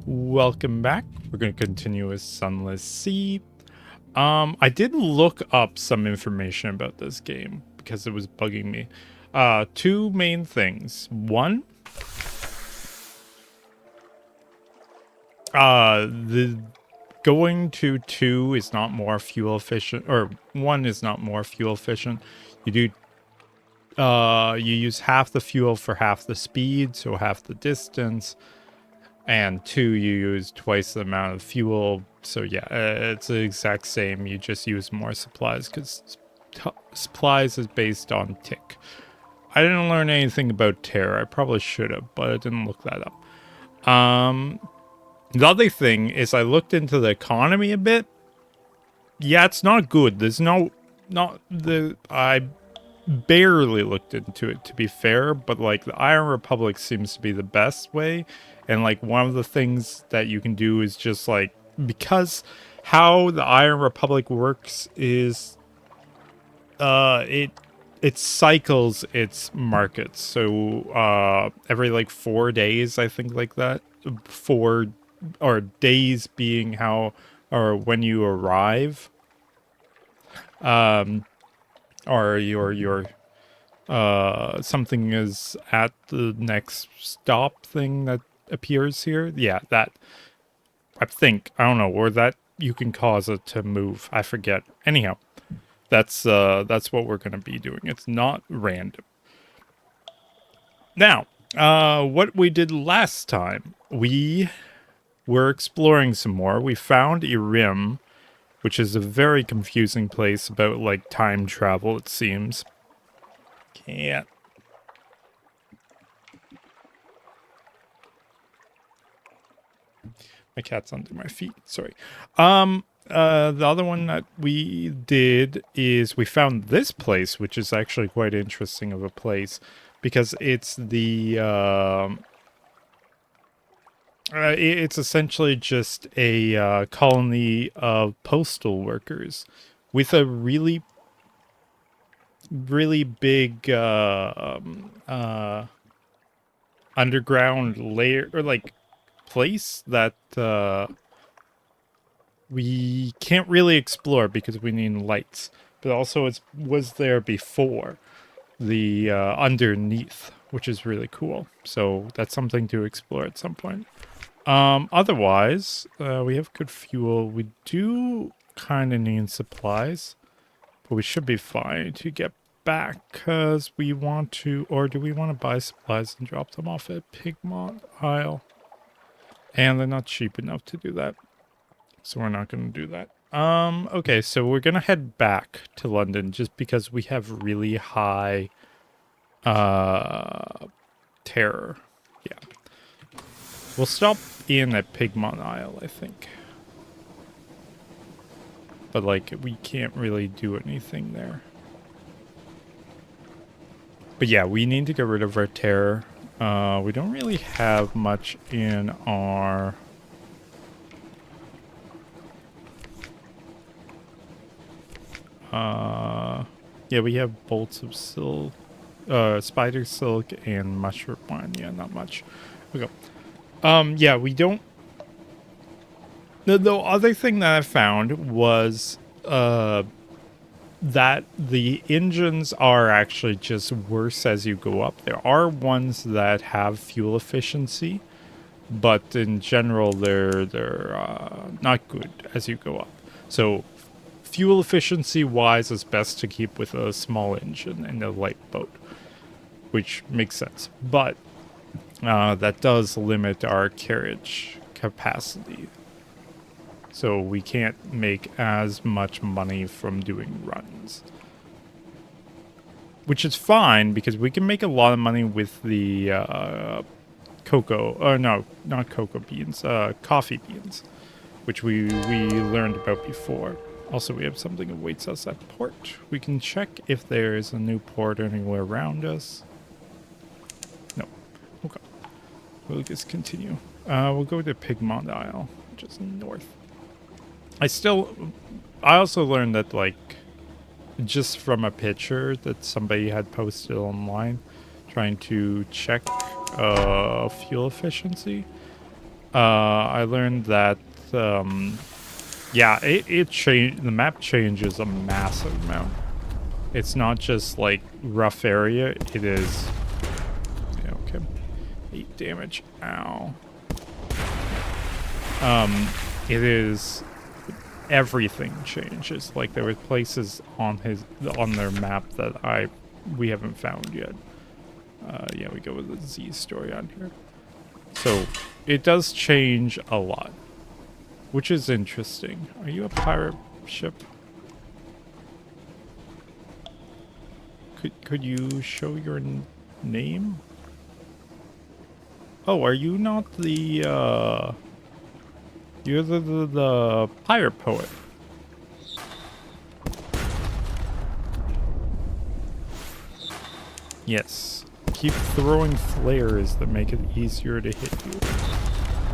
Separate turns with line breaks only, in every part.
Welcome back. We're going to continue with Sunless Sea. I did look up some information about this game because it was bugging me. Two main things. One, the going to 2 is not more fuel efficient, or 1 is not more fuel efficient. You use half the fuel for half the speed, so half the distance. And 2, you use twice the amount of fuel. So yeah, it's the exact same. You just use more supplies because supplies is based on tick. I didn't learn anything about terror. I probably should have, but I didn't look that up. The other thing is I looked into the economy a bit. Yeah, it's not good. I barely looked into it, to be fair, but like the Iron Republic seems to be the best way. And like one of the things that you can do is just like, because how the Iron Republic works is it cycles its markets. So every like 4 days, I think, like that. 4 or days being how or when you arrive. Or your something is at the next stop thing that appears here. Yeah, that I don't know, or that you can cause it to move. I forget. Anyhow, that's what we're gonna be doing. It's not random. Now, what we did last time, we were exploring some more. We found a rim, which is a very confusing place about like time travel, it seems. Can't. My cat's under my feet. Sorry. The other one that we did is we found this place, which is actually quite interesting of a place because it's it's essentially just a colony of postal workers with a really big underground layer, or like place that we can't really explore because we need lights, but also it was there before the underneath, which is really cool. So that's something to explore at some point. Otherwise, we have good fuel. We do kind of need supplies, but we should be fine to get back because we want to, or do we want to buy supplies and drop them off at Pigmont Isle? And they're not cheap enough to do that, so we're not going to do that. Okay, so we're going to head back to London just because we have really high terror. Yeah. We'll stop in at Pigmont Isle, I think. But, like, we can't really do anything there. But yeah, we need to get rid of our terror. We don't really have much in our... yeah, we have bolts of silk, spider silk, and mushroom wine. Yeah, not much. Okay. Yeah, we don't... The other thing that I found was, that the engines are actually just worse as you go up. There are ones that have fuel efficiency, but in general, they're not good as you go up. So fuel efficiency wise, it's best to keep with a small engine and a light boat, which makes sense. But that does limit our carriage capacity. So we can't make as much money from doing runs. Which is fine, because we can make a lot of money with the cocoa... Oh, no, not cocoa beans. Coffee beans. Which we learned about before. Also, we have something that awaits us at port. We can check if there is a new port anywhere around us. No. Okay. We'll just continue. We'll go to Pigmont Isle, which is north. I also learned that, like, just from a picture that somebody had posted online trying to check fuel efficiency, I learned that, yeah, it changed. The map changes a massive amount. It's not just like rough area. It is. Yeah, okay. 8 damage. Ow. It is. Everything changes. Like there were places on their map that we haven't found yet. Yeah, we go with the Z story on here. So it does change a lot, which is interesting. Are you a pirate ship? Could you show your name? Oh, are you not the you're the pirate poet? Yes. Keep throwing flares that make it easier to hit you.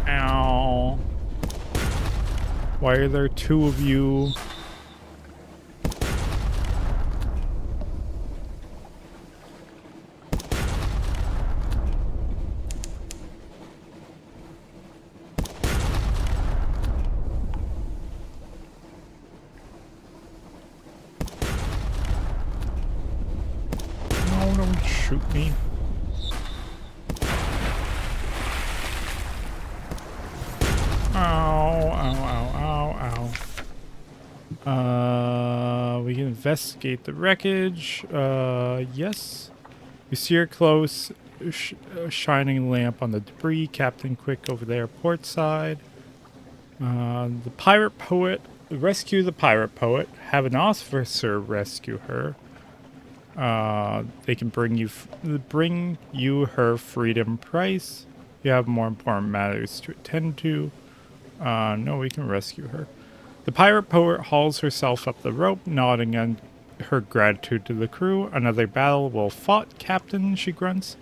Ow. Why are there 2 of you? No, don't shoot me. We can investigate the wreckage. Yes. You see her close, shining lamp on the debris. Captain Quick over there, port side. The pirate poet. Rescue the pirate poet. Have an officer rescue her. They can bring you her freedom price. You have more important matters to attend to. No, we can rescue her. The pirate poet hauls herself up the rope, nodding in her gratitude to the crew. Another battle well fought, Captain, she grunts.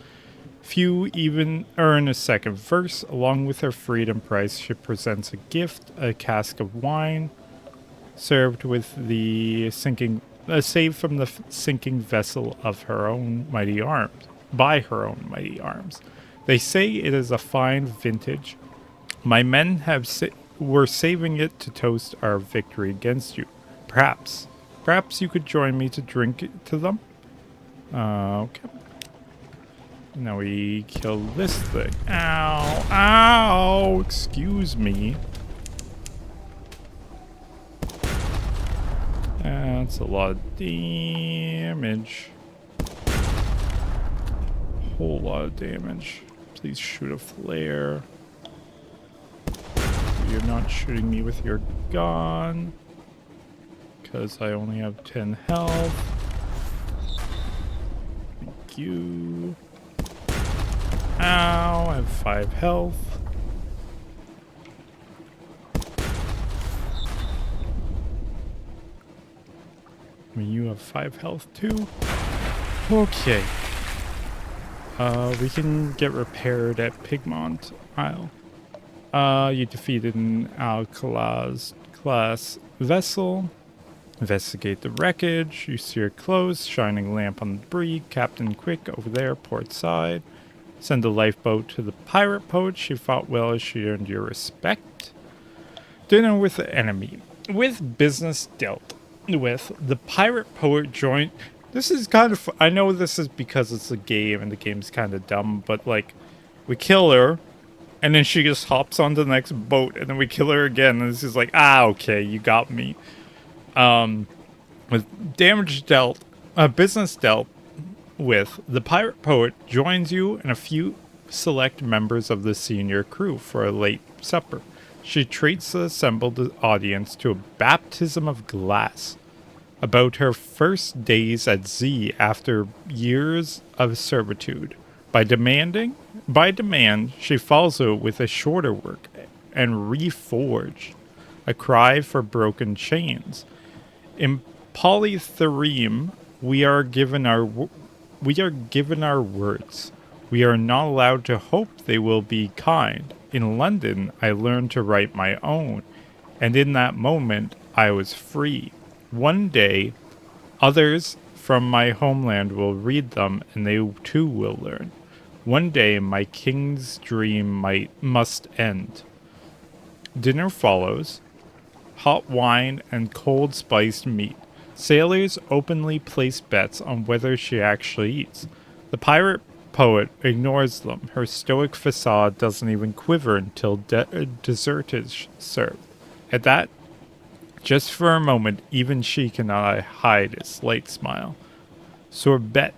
Few even earn a second verse. Along with her freedom price, she presents a gift, a cask of wine, served with the sinking, saved from the sinking vessel of her own mighty arms, by her own mighty arms. They say it is a fine vintage. My men were saving it to toast our victory against you. Perhaps you could join me to drink it to them? Okay. Now we kill this thing. Ow! Ow! Excuse me. That's a lot of damage. Whole lot of damage. Please shoot a flare. You're not shooting me with your gun. Because I only have 10 health. Thank you. Ow, I have 5 health. I mean, you have 5 health too. Okay. We can get repaired at Pigmont Isle. You defeated an Alcalaz class vessel. Investigate the wreckage. You see her close, shining lamp on the debris. Captain Quick over there, port side. Send a lifeboat to the pirate poet. She fought well as she earned your respect. Dinner with the enemy. With business dealt with, the pirate poet joined. This is kind of, I know this is because it's a game and the game's kind of dumb, but like, we kill her, and then she just hops onto the next boat, and then we kill her again, and this is like, okay, you got me. With damage dealt, business dealt with, the pirate poet joins you and a few select members of the senior crew for a late supper. She treats the assembled audience to a baptism of glass about her first days at Z after years of servitude. By demand, she follows it with a shorter work and reforged, a cry for broken chains. In polythereme, we are given our words. We are not allowed to hope they will be kind. In London, I learned to write my own, and in that moment, I was free. One day, others from my homeland will read them, and they too will learn. One day, my king's dream must end. Dinner follows. Hot wine and cold spiced meat. Sailors openly place bets on whether she actually eats. The pirate poet ignores them. Her stoic facade doesn't even quiver until dessert is served. At that, just for a moment, even she cannot hide a slight smile. Sorbet.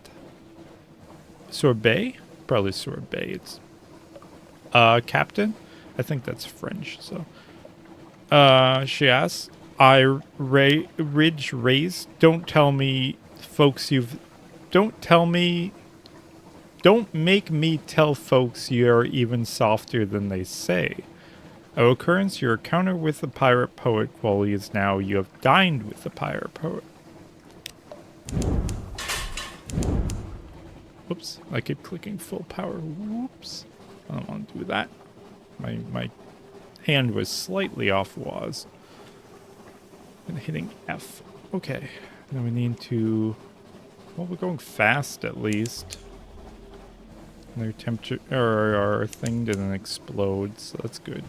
Sorbet? Probably sorbet. It's captain? I think that's French, so. She asks, Ridge Race, don't tell me folks you've don't tell me don't make me tell folks you're even softer than they say. O occurrence, your encounter with the pirate poet quality is now you have dined with the pirate poet. Whoops, I keep clicking full power. Whoops. I don't want to do that. My hand was slightly off WAS. And hitting F. Okay. Now we need to... Well, we're going fast at least. And their temperature... Or our thing didn't explode, so that's good.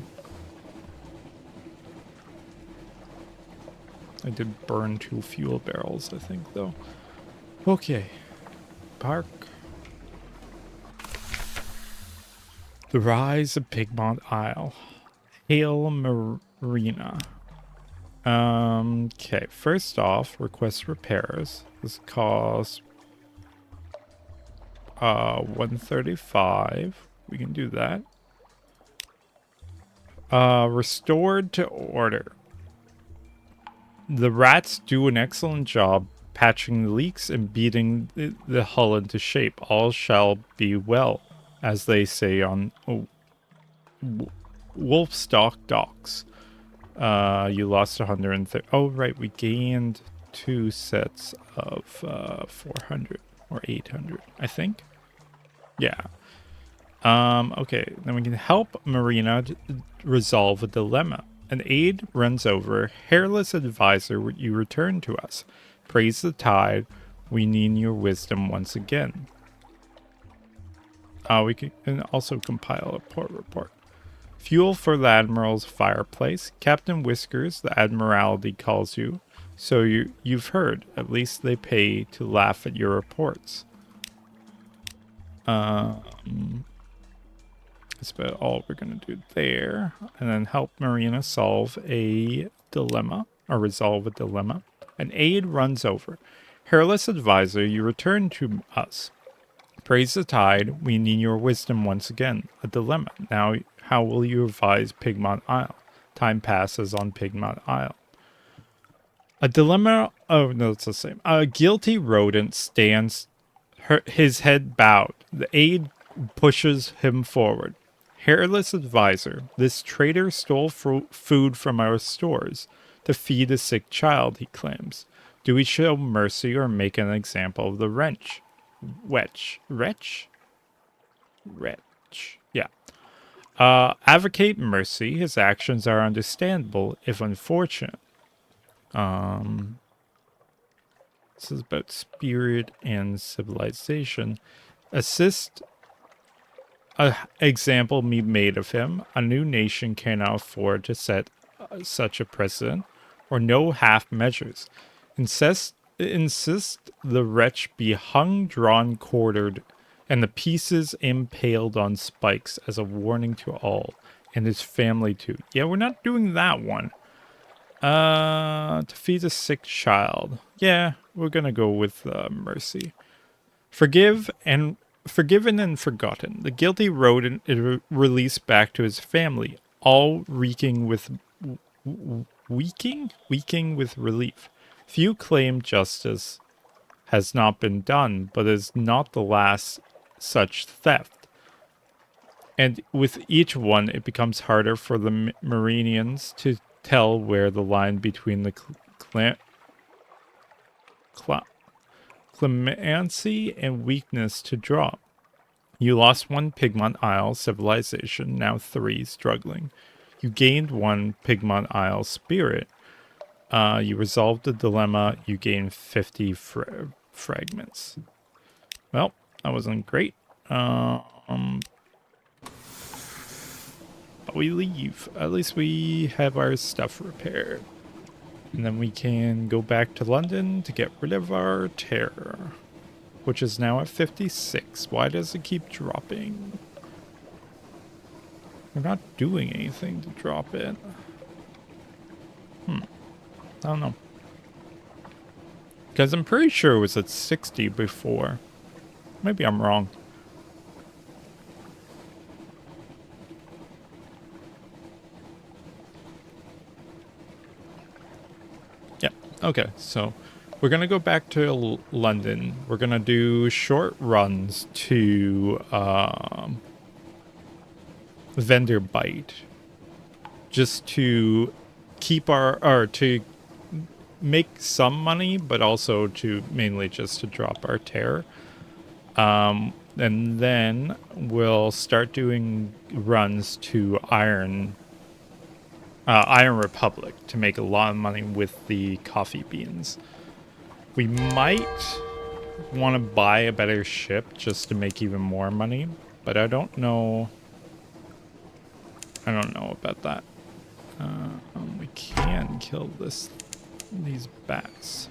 I did burn 2 fuel barrels, I think, though. Okay. Park. The Rise of Pigmont Isle. Hail Marina. Okay, first off, request repairs. This costs 135. We can do that. Restored to order. The rats do an excellent job patching the leaks and beating the hull into shape. All shall be well, as they say on Wolfstock Docks. You lost 130. Oh, right. We gained 2 sets of 400 or 800, I think. Yeah. Okay. Then we can help Marina resolve a dilemma. An aide runs over. Hairless advisor, you return to us. Praise the tide. We need your wisdom once again. We can also compile a port report. Fuel for the Admiral's fireplace. Captain Whiskers, the Admiralty calls you. So you've heard. At least they pay to laugh at your reports. That's about all we're going to do there. And then help Marina solve a dilemma. Or resolve a dilemma. An aide runs over. Hairless advisor, you return to us. Praise the tide. We need your wisdom once again. A dilemma. Now, how will you advise Pigmont Isle? Time passes on Pigmont Isle. A dilemma. Oh, no, it's the same. A guilty rodent stands, his head bowed. The aide pushes him forward. Hairless advisor. This traitor stole food from our stores to feed a sick child, he claims. Do we show mercy or make an example of the wretch? Wretch? Yeah. Advocate mercy. His actions are understandable, if unfortunate. This is about spirit and civilization. Assist. A example be made of him. A new nation cannot afford to set such a precedent, or no half measures. Insist the wretch be hung, drawn, quartered, and the pieces impaled on spikes as a warning to all, and his family too. Yeah, we're not doing that one. To feed a sick child. Yeah, we're gonna go with mercy. Forgiven and forgotten. The guilty rodent is released back to his family, all reeking with weaking with relief. Few claim justice has not been done, but is not the last such theft. And with each one, it becomes harder for the Marinians to tell where the line between the clemency and weakness to draw. You lost 1 Pigmont Isle civilization, now 3 struggling. You gained 1 Pigmont Isle spirit. You resolved the dilemma. You gained 50 fragments. Well, that wasn't great. we leave. At least we have our stuff repaired. And then we can go back to London to get rid of our terror, which is now at 56. Why does it keep dropping? We're not doing anything to drop it. I don't know. Because I'm pretty sure it was at 60 before. Maybe I'm wrong. Yeah, okay, so we're going to go back to London. We're going to do short runs to Vendor Bite. Just to keep or to make some money, but also to mainly just to drop our terror. And then we'll start doing runs to Iron Republic to make a lot of money with the coffee beans. We might want to buy a better ship just to make even more money, but I don't know. I don't know about that. We can kill these bats.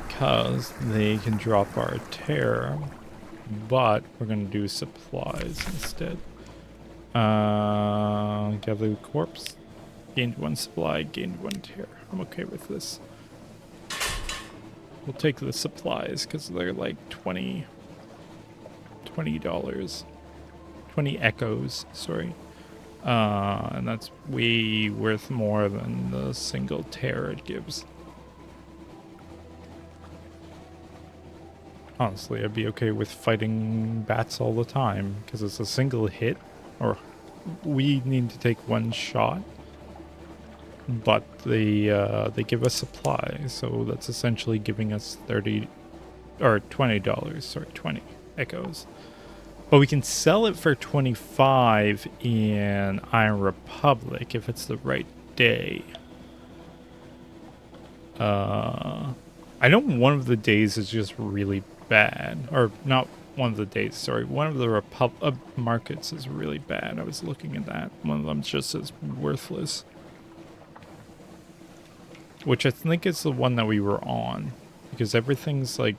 Because they can drop our terror, but we're gonna do supplies instead. Gather corpse. Gained 1 supply, gained 1 terror. I'm okay with this. We'll take the supplies because they're like $20. 20 echoes, sorry. And that's way worth more than the single terror it gives. Honestly, I'd be okay with fighting bats all the time because it's a single hit, or we need to take 1 shot. But they give us supply, so that's essentially giving us $30 or $20. Sorry, 20 echoes. But we can sell it for 25 in Iron Republic if it's the right day. I know one of the days is just really bad, or not one of the days. Sorry, one of the markets is really bad. I was looking at that. One of them's just as worthless. Which I think is the one that we were on. Because everything's like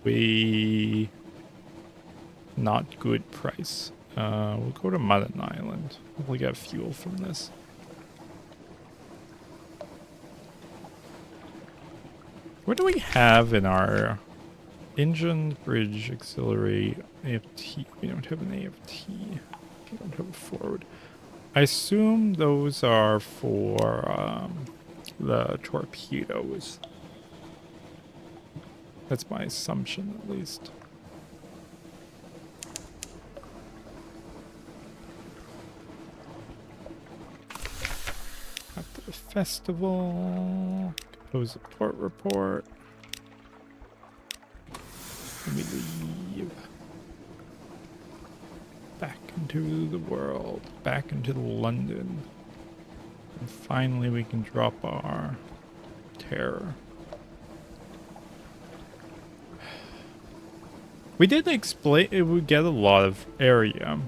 way not good price. We'll go to Mullen Island. We'll get fuel from this. What do we have in our engine, bridge, auxiliary, AFT? We don't have an AFT. We don't have a forward. I assume those are for the torpedoes. That's my assumption, at least. After the festival, compose a port report. Let me leave. Back into the world, back into London. And finally we can drop our terror. We did explain it would get a lot of area.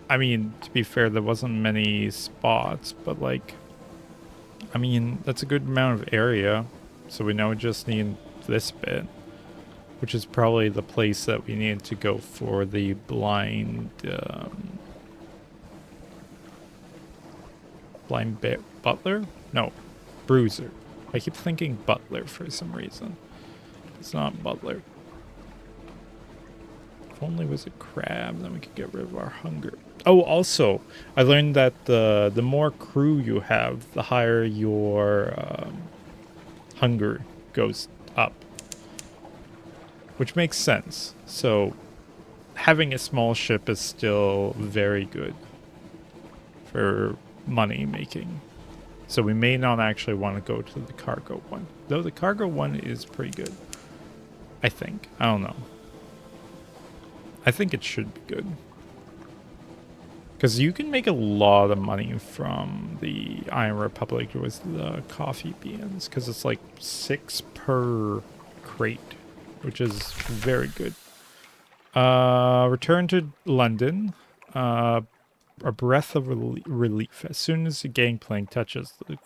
I mean, to be fair, there wasn't many spots, but like, I mean, that's a good amount of area. So we now just need this bit, which is probably the place that we need to go for the blind, butler? No, bruiser. I keep thinking butler for some reason. It's not butler. If only it was a crab, then we could get rid of our hunger. Oh, also, I learned that the more crew you have, the higher your hunger goes up. Which makes sense. So, having a small ship is still very good for money making. So we may not actually want to go to the cargo one. Though the cargo one is pretty good. I think. I don't know. I think it should be good. Because you can make a lot of money from the Iron Republic with the coffee beans, because it's like 6 per crate, which is very good. Return to London. A breath of relief. As soon as the gangplank touches the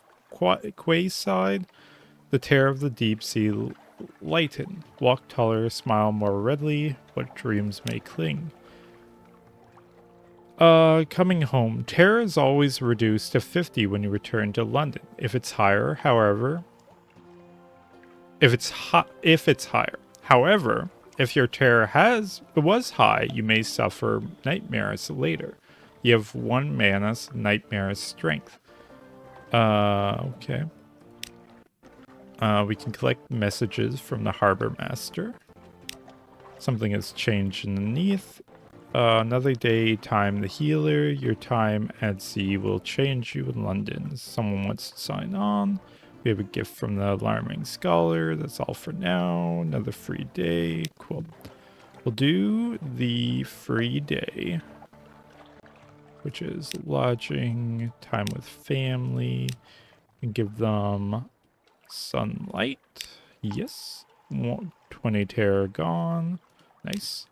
quay side, the terror of the deep sea lighten. Walk taller, smile more readily, what dreams may cling. Coming home. Terror is always reduced to 50 when you return to London. If it's higher, however, if it's higher. However, if your terror was high, you may suffer nightmares later. You have 1 mana's nightmare's strength. Okay. We can collect messages from the harbor master. Something has changed underneath. Another day, time the healer. Your time at sea will change you in London. Someone wants to sign on. We have a gift from the alarming scholar. That's all for now. Another free day. Cool. We'll do the free day, which is lodging, time with family, and give them sunlight. Yes. 20 terror gone. Nice.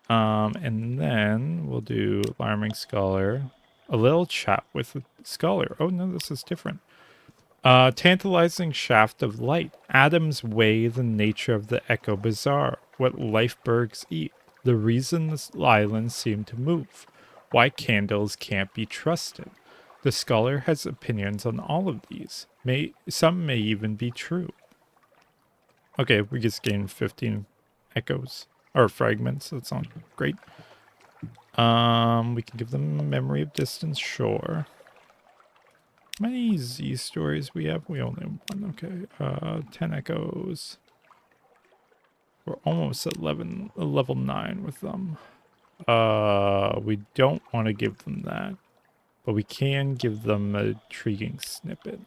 And then we'll do alarming scholar. A little chat with the scholar. Oh no, this is different. Tantalizing shaft of light. Adam's way, the nature of the echo bizarre. What lifebergs eat. The reason the islands seem to move. Why candles can't be trusted. The scholar has opinions on all of these. Some may even be true. Okay, we just gained 15 echoes. Or fragments, that sounds great. We can give them a memory of distance, sure. How many Z stories we have? We only have 1, okay. 10 echoes. We're almost at level 9 with them. We don't want to give them that. But we can give them a intriguing snippet.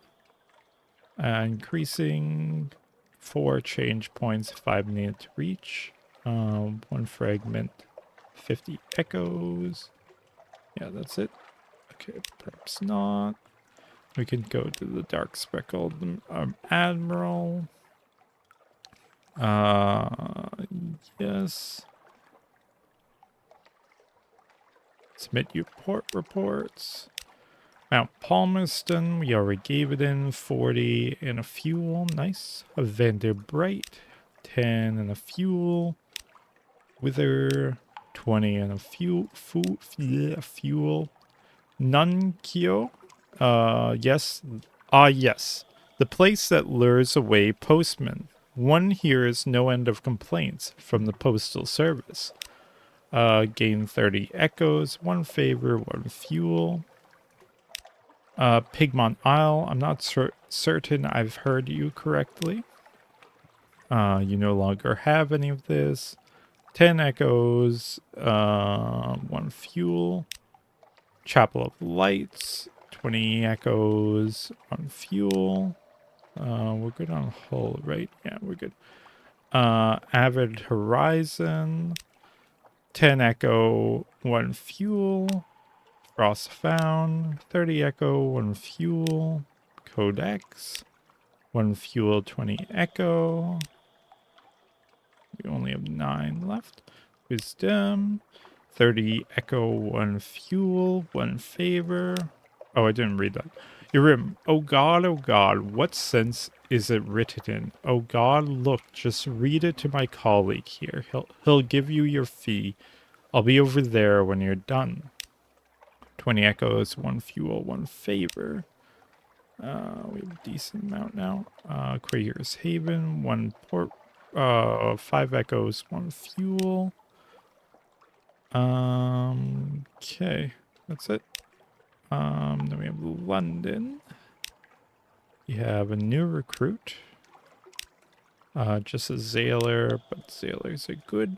Increasing 4 change points, 5 needed to reach. 1 fragment, 50 echoes. Yeah, that's it. Okay, perhaps not. We can go to the Dark Speckled Admiral. Yes. Submit your port reports. Mount Palmerston, we already gave it in. 40 and a fuel, nice. A Vanderbright, 10 and a fuel. Wither, 20 and a fuel. Nunkyo, yes. Yes. The place that lures away postmen. One hears no end of complaints from the postal service. Gain 30 echoes, 1 favor, 1 fuel. Pigmont Isle, I'm not certain I've heard you correctly. You no longer have any of this. 10 echoes, 1 fuel. Chapel of Lights, 20 echoes, 1 fuel. We're good on hull, right? Yeah, we're good. Avid Horizon, 10 echo, 1 fuel. Frost Found, 30 echo, 1 fuel. Codex, 1 fuel, 20 echo. We only have 9 left. Wisdom, 30 echo, 1 fuel, 1 favor. Oh, I didn't read that. Irim, oh God, what sense is it written in? Oh God, look, just read it to my colleague here. He'll give you your fee. I'll be over there when you're done. 20 echoes, 1 fuel, 1 favor. We have a decent amount now. Quaker's Haven, 1 port, 5 echoes, 1 fuel. Okay, that's it. Then we have London. We have a new recruit. Just a Zailor, but Zailors are good.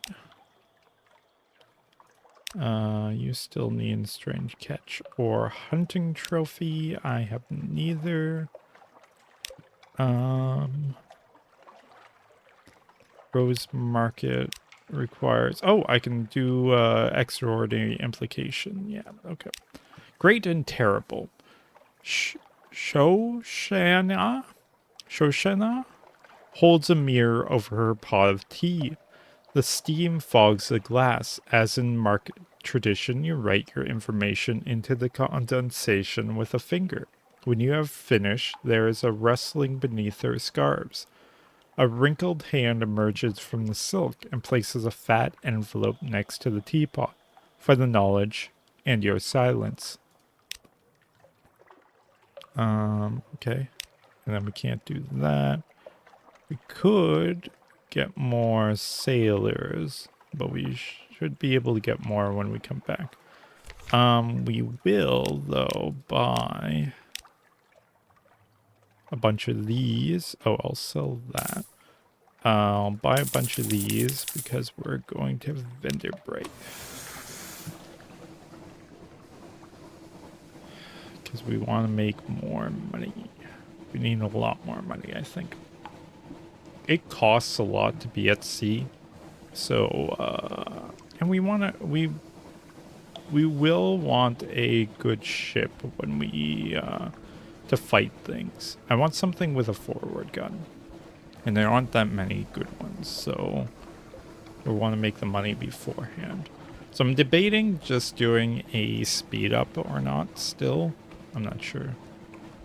You still need Strange Catch or Hunting Trophy. I have neither. Rose Market requires... Oh, I can do extraordinary implication. Yeah, okay. Great and terrible. Shoshana holds a mirror over her pot of tea. The steam fogs the glass. As in market tradition, you write your information into the condensation with a finger. When you have finished, there is a rustling beneath her scarves. A wrinkled hand emerges from the silk and places a fat envelope next to the teapot for the knowledge and your silence. Okay. And then we can't do that. We could get more sailors, but we should be able to get more when we come back. We will, though, buy a bunch of these. Oh, I'll sell that. I'll buy a bunch of these because we're going to vendor break. Because we want to make more money. We need a lot more money, I think. It costs a lot to be at sea. So, and we will want a good ship when we, to fight things. I want something with a forward gun. And there aren't that many good ones, so we want to make the money beforehand. So I'm debating just doing a speed up or not still. I'm not sure.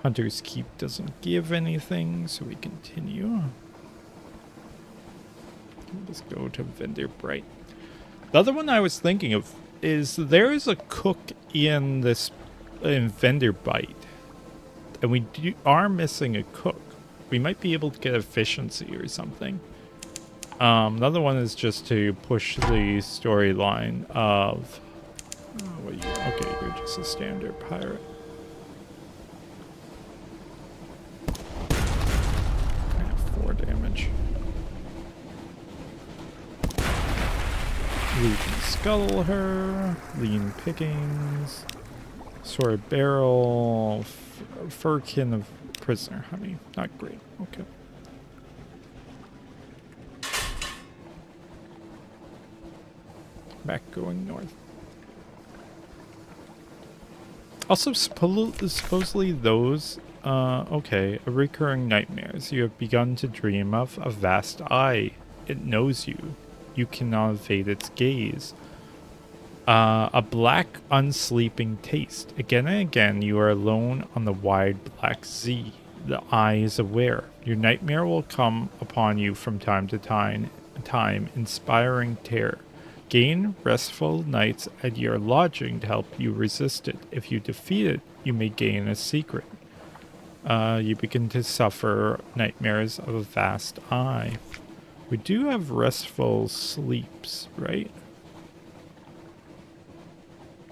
Hunter's Keep doesn't give anything, so we continue. Let's go to Vendor Bright. The other one I was thinking of is there is a cook in Vendor Bite, and we are missing a cook. We might be able to get efficiency or something. Another one is just to push the storyline of... Oh, okay, you're just a standard pirate. Yeah, 4 damage. We can scuttle her. Lean pickings. Sword barrel. Furkin of prisoner honey. Not great. Okay. Back going north. Also, supposedly those, okay, recurring nightmares. You have begun to dream of a vast eye. It knows you. You cannot evade its gaze. A black, unsleeping taste. Again and again, you are alone on the wide black sea. The eye is aware. Your nightmare will come upon you from time to time, inspiring terror. Gain restful nights at your lodging to help you resist it. If you defeat it, you may gain a secret. You begin to suffer nightmares of a vast eye. We do have restful sleeps, right?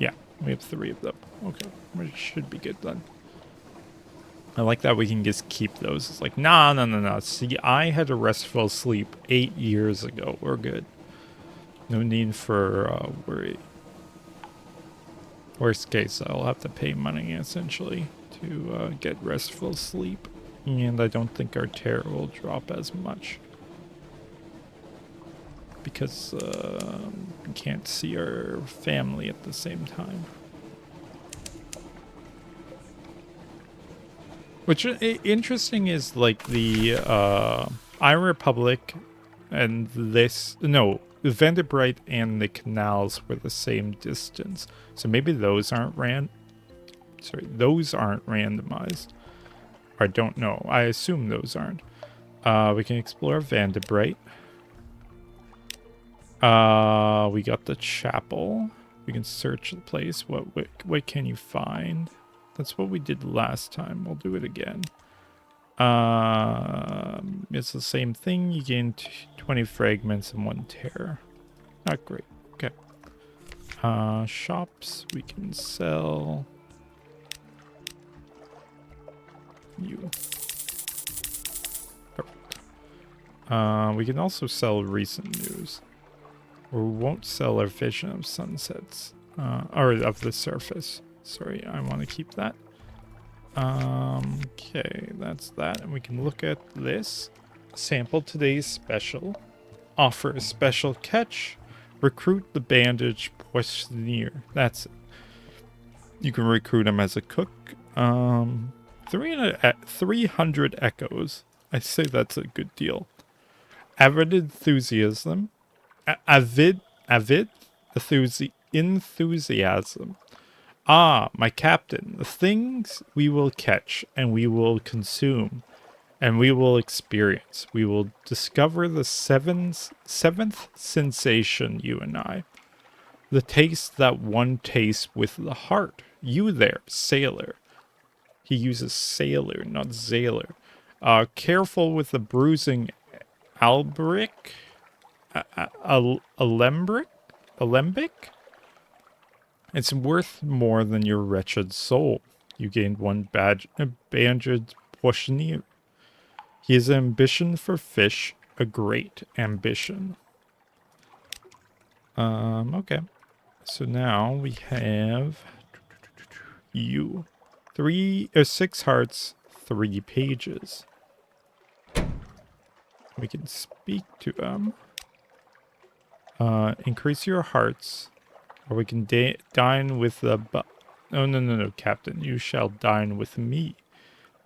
Yeah, we have 3 of them. Okay, which should be good then. I like that we can just keep those. It's like, no. See, I had a restful sleep 8 years ago. We're good. No need for worry. Worst case, I'll have to pay money, essentially, to get restful sleep. And I don't think our terror will drop as much. Because we can't see our family at the same time. Which interesting is like the iRepublic and this... No, the Vanderbright and the canals were the same distance. So maybe those aren't those aren't randomized. I don't know. I assume those aren't. We can explore Vanderbright. We got the chapel. We can search the place. What can you find? That's what we did last time. We'll do it again. It's the same thing. You gain 20 fragments and 1 tear. Not great. Okay. Shops. We can sell you. Perfect. We can also sell recent news. We won't sell our vision of sunsets, or of the surface. Sorry, I want to keep that. Okay, that's that. And we can look at this. Sample today's special. Offer a special catch. Recruit the bandage poissonnier. That's it. You can recruit him as a cook. 300 echoes. I say that's a good deal. Avid enthusiasm. Avid enthusiasm. Ah, my captain, the things we will catch and we will consume and we will experience. We will discover the seventh sensation, you and I. The taste that one tastes with the heart. You there, sailor. He uses sailor, not sailor. Careful with the bruising albric? Alembic? It's worth more than your wretched soul. You gained one bandaged poissonnier. He has ambition for fish, a great ambition. Okay. So now we have you. 6 hearts, 3 pages. We can speak to them. Increase your hearts. Or we can dine with the oh, no, Captain. You shall dine with me.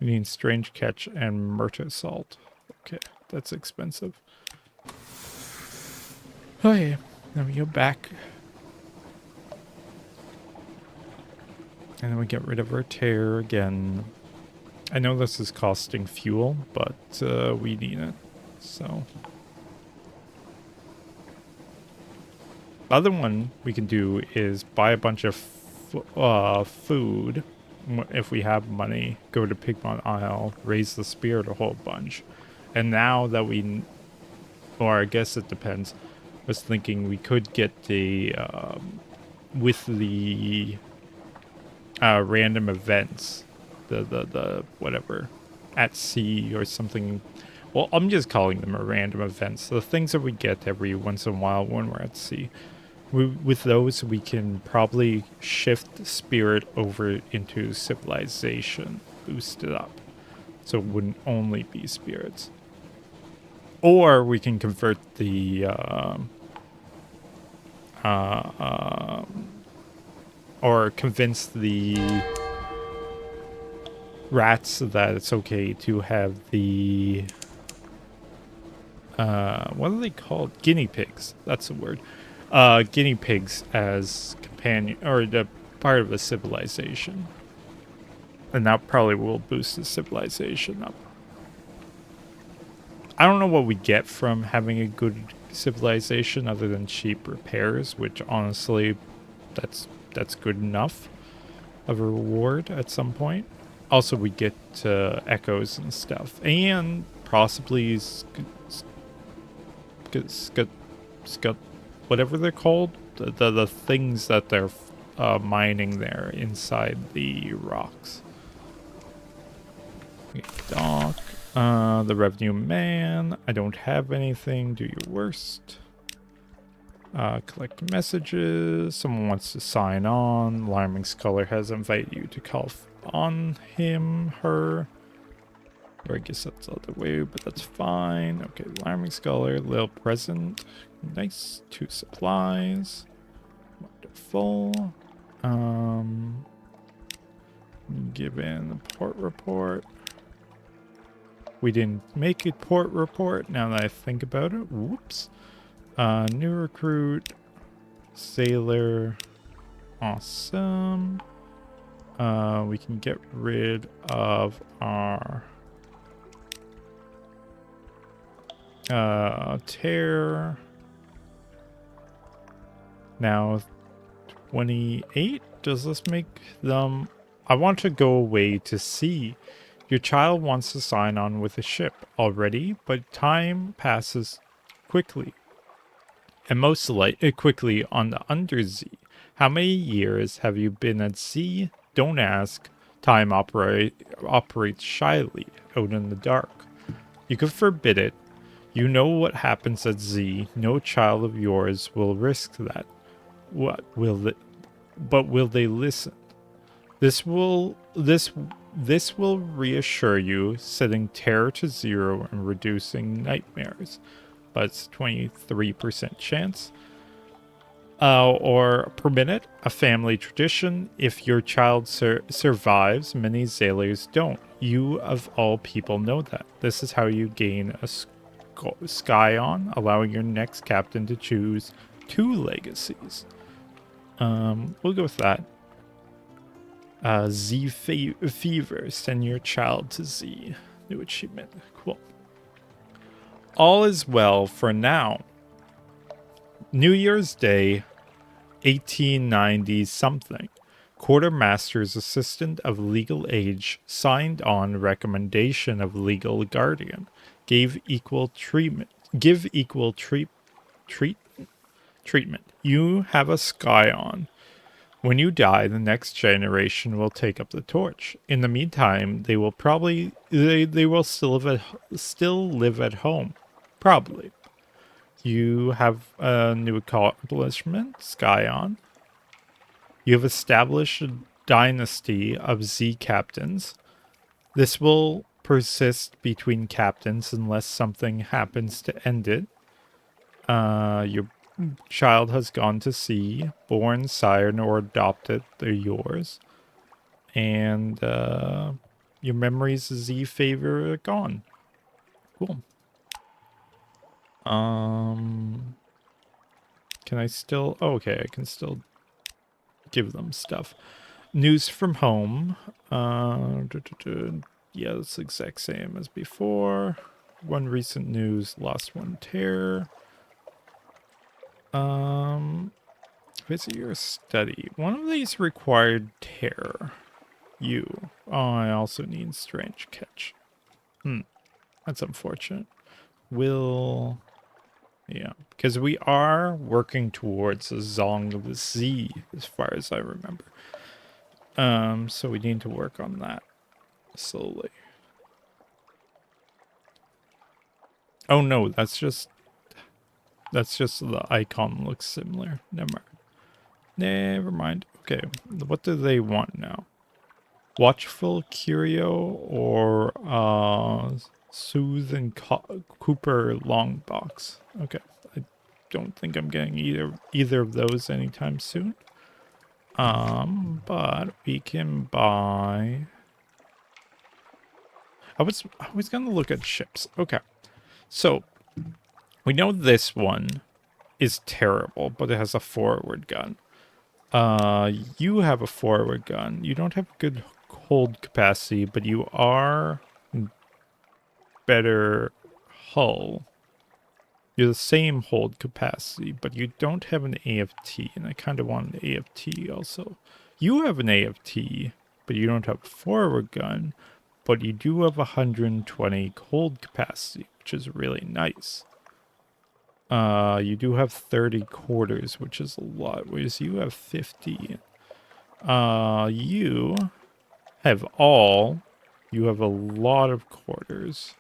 We need strange catch and myrtle salt. Okay, that's expensive. Okay, then we go back. And then we get rid of our tear again. I know this is costing fuel, but we need it. So the other one we can do is buy a bunch of food. If we have money, go to Pigmont Isle, raise the spirit a whole bunch. And now that we, or I guess it depends, I was thinking we could get the, with the random events, the whatever, at sea or something. Well, I'm just calling them a random events. The things that we get every once in a while when we're at sea. With those, we can probably shift spirit over into civilization, boost it up. So it wouldn't only be spirits. Or we can convert the, or convince the rats that it's okay to have the, what are they called? Guinea pigs. That's the word. Guinea pigs as companion, or the part of the civilization. And that probably will boost the civilization up. I don't know what we get from having a good civilization other than cheap repairs, which honestly, that's good enough of a reward at some point. Also, we get echoes and stuff, and possibly whatever they're called, the things that they're mining there inside the rocks. Dock, the revenue man. I don't have anything. Do your worst. Collect messages. Someone wants to sign on. Alarming Scholar has invited you to call on him, her. Or I guess that's the other way, but that's fine. Okay, Alarming Scholar, little present. Nice. 2 supplies. Wonderful. Give in the port report. We didn't make a port report now that I think about it. Whoops. New recruit. Sailor. Awesome. We can get rid of our tear. Now 28. Does this make them? I want to go away to sea. Your child wants to sign on with a ship already, but time passes quickly. And most quickly on the undersea. How many years have you been at sea? Don't ask. Time operates shyly out in the dark. You could forbid it. You know what happens at sea. No child of yours will risk that. What will they? But will they listen? This will reassure you, setting terror to 0 and reducing nightmares. but it's 23% chance. Or per minute, a family tradition. If your child survives, many sailors don't. You, of all people, know that. This is how you gain a scion, allowing your next captain to choose 2 legacies. We'll go with that. Z Fever, send your child to Z. New achievement. Cool. All is well for now. New Year's Day, 1890 something. Quartermaster's assistant of legal age signed on recommendation of legal guardian. Give equal treatment. Treatment. You have a scion. When you die, the next generation will take up the torch. In the meantime, they will still live at home. Probably. You have a new accomplishment, Scion. You have established a dynasty of Z captains. This will persist between captains unless something happens to end it. Your child has gone to sea, born, sired, or adopted. They're yours. And your memories of Z favor are gone. Cool. Can I still... Oh, okay, I can still give them stuff. News from home. Yeah, it's the exact same as before. One recent news, lost one terror. Visit your study. One of these required terror. You. Oh, I also need strange catch. That's unfortunate. Will... Yeah, because we are working towards a Song of the Sea, as far as I remember. So we need to work on that slowly. Oh no, that's just the icon looks similar. Never mind. Okay, what do they want now? Watchful Curio or Soothe and Cooper long box. Okay, I don't think I'm getting either of those anytime soon. But we can buy. I was gonna look at ships. Okay, so we know this one is terrible, but it has a forward gun. You have a forward gun. You don't have good hold capacity, but you are better hull. You're the same hold capacity, but you don't have an AFT, and I kind of want an AFT also. You have an AFT, but you don't have a forward gun, but you do have 120 hold capacity, which is really nice. You do have 30 quarters, which is a lot, whereas you have 50. You have you have a lot of quarters.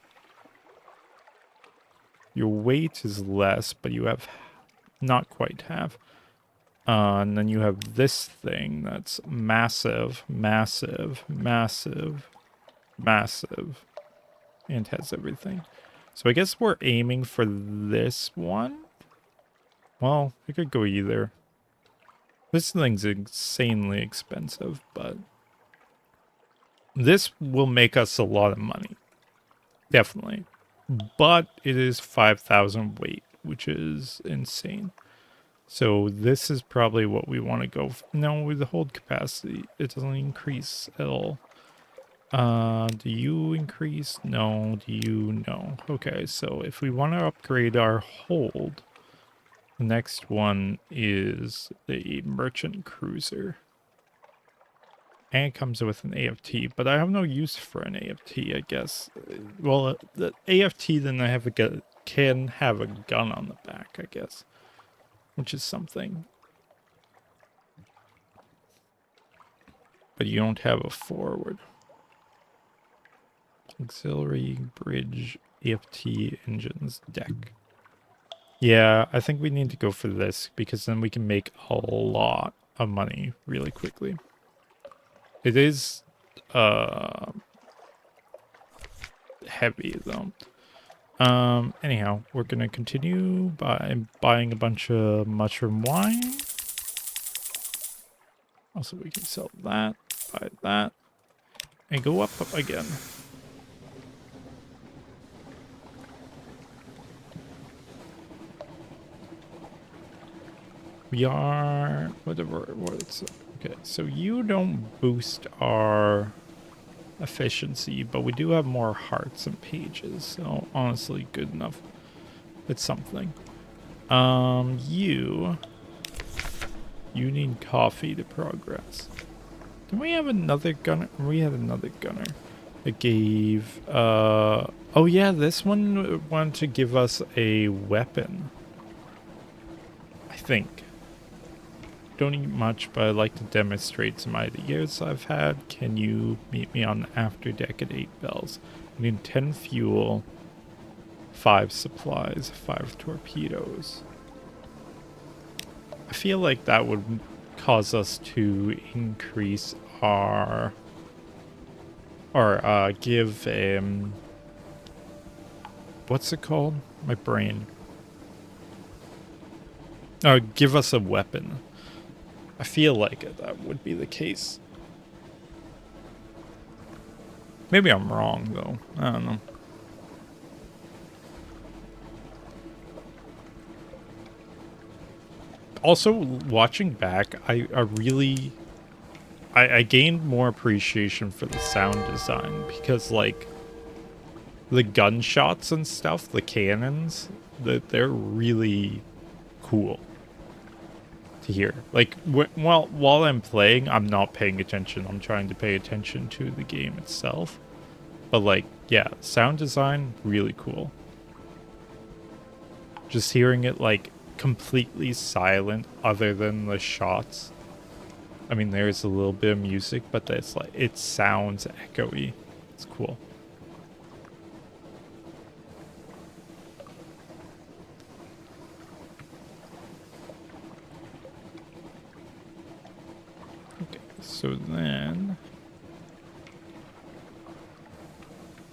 Your weight is less, but you have not quite half. And then you have this thing that's massive, massive, massive, massive, and has everything. So I guess we're aiming for this one. Well, it could go either. This thing's insanely expensive, but this will make us a lot of money. Definitely. But it is 5,000 weight, which is insane. So this is probably what we want to go for. No, with the hold capacity, it doesn't increase at all. Do you increase? No. Do you? No. Okay, so if we want to upgrade our hold, the next one is the merchant cruiser. And it comes with an AFT, but I have no use for an AFT, I guess. Well, the AFT, then I have can have a gun on the back, I guess. Which is something. But you don't have a forward. Auxiliary, bridge, AFT, engines, deck. Yeah, I think we need to go for this, because then we can make a lot of money really quickly. It is heavy though. Anyhow, we're gonna continue by buying a bunch of mushroom wine. Also, we can sell that, buy that, and go up again. We are whatever. What's okay? So you don't boost our efficiency, but we do have more hearts and pages. So honestly, good enough. It's something. You need coffee to progress. Did we have another gunner? We had another gunner. It gave. Oh yeah, this one wanted to give us a weapon. I think. Don't eat much, but I'd like to demonstrate some ideas I've had. Can you meet me on the after deck at 8 bells? I need 10 fuel, 5 supplies, 5 torpedoes. I feel like that would cause us to increase our... Or give... what's it called? My brain. Give us a weapon. I feel like that would be the case. Maybe I'm wrong, though. I don't know. Also, watching back, I really... I gained more appreciation for the sound design because, like, the gunshots and stuff, the cannons, they're really cool to hear. Like, while I'm playing, I'm not paying attention. I'm trying to pay attention to the game itself. But, like, yeah, sound design, really cool. Just hearing it, like, completely silent other than the shots. I mean, there's a little bit of music, but it's like, it sounds echoey. It's cool. Okay, so then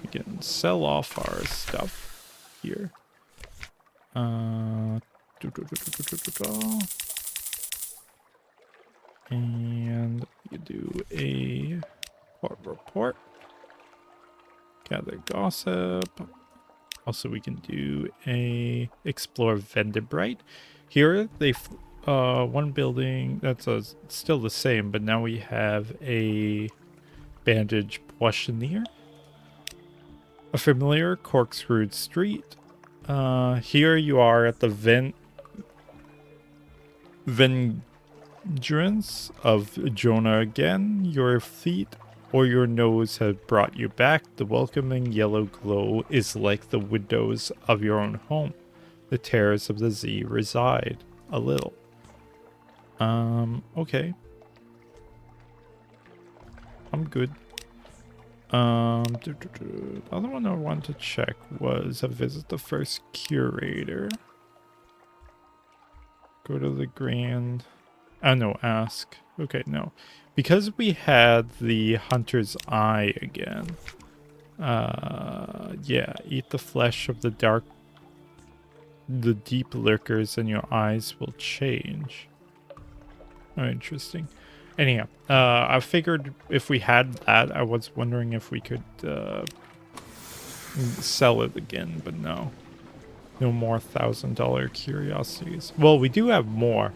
we can sell off our stuff here. And you do a report. Gather gossip. Also, we can do a explore Vendebright. Here, they one building that's still the same, but now we have a bandage poissonniere, a familiar corkscrewed street. Here you are at the vengeance of Jonah again. Your feet or your nose have brought you back. The welcoming yellow glow is like the windows of your own home. The terrors of the Z reside a little. Okay. I'm good. The other one I wanted to check was visit the first curator. Go to the grand... Oh, no, ask. Okay, no. Because we had the hunter's eye again. Yeah, eat the flesh of the deep lurkers and your eyes will change. Oh, interesting. Anyhow, I figured if we had that, I was wondering if we could sell it again, but no. No more $1,000 curiosities. Well, we do have more,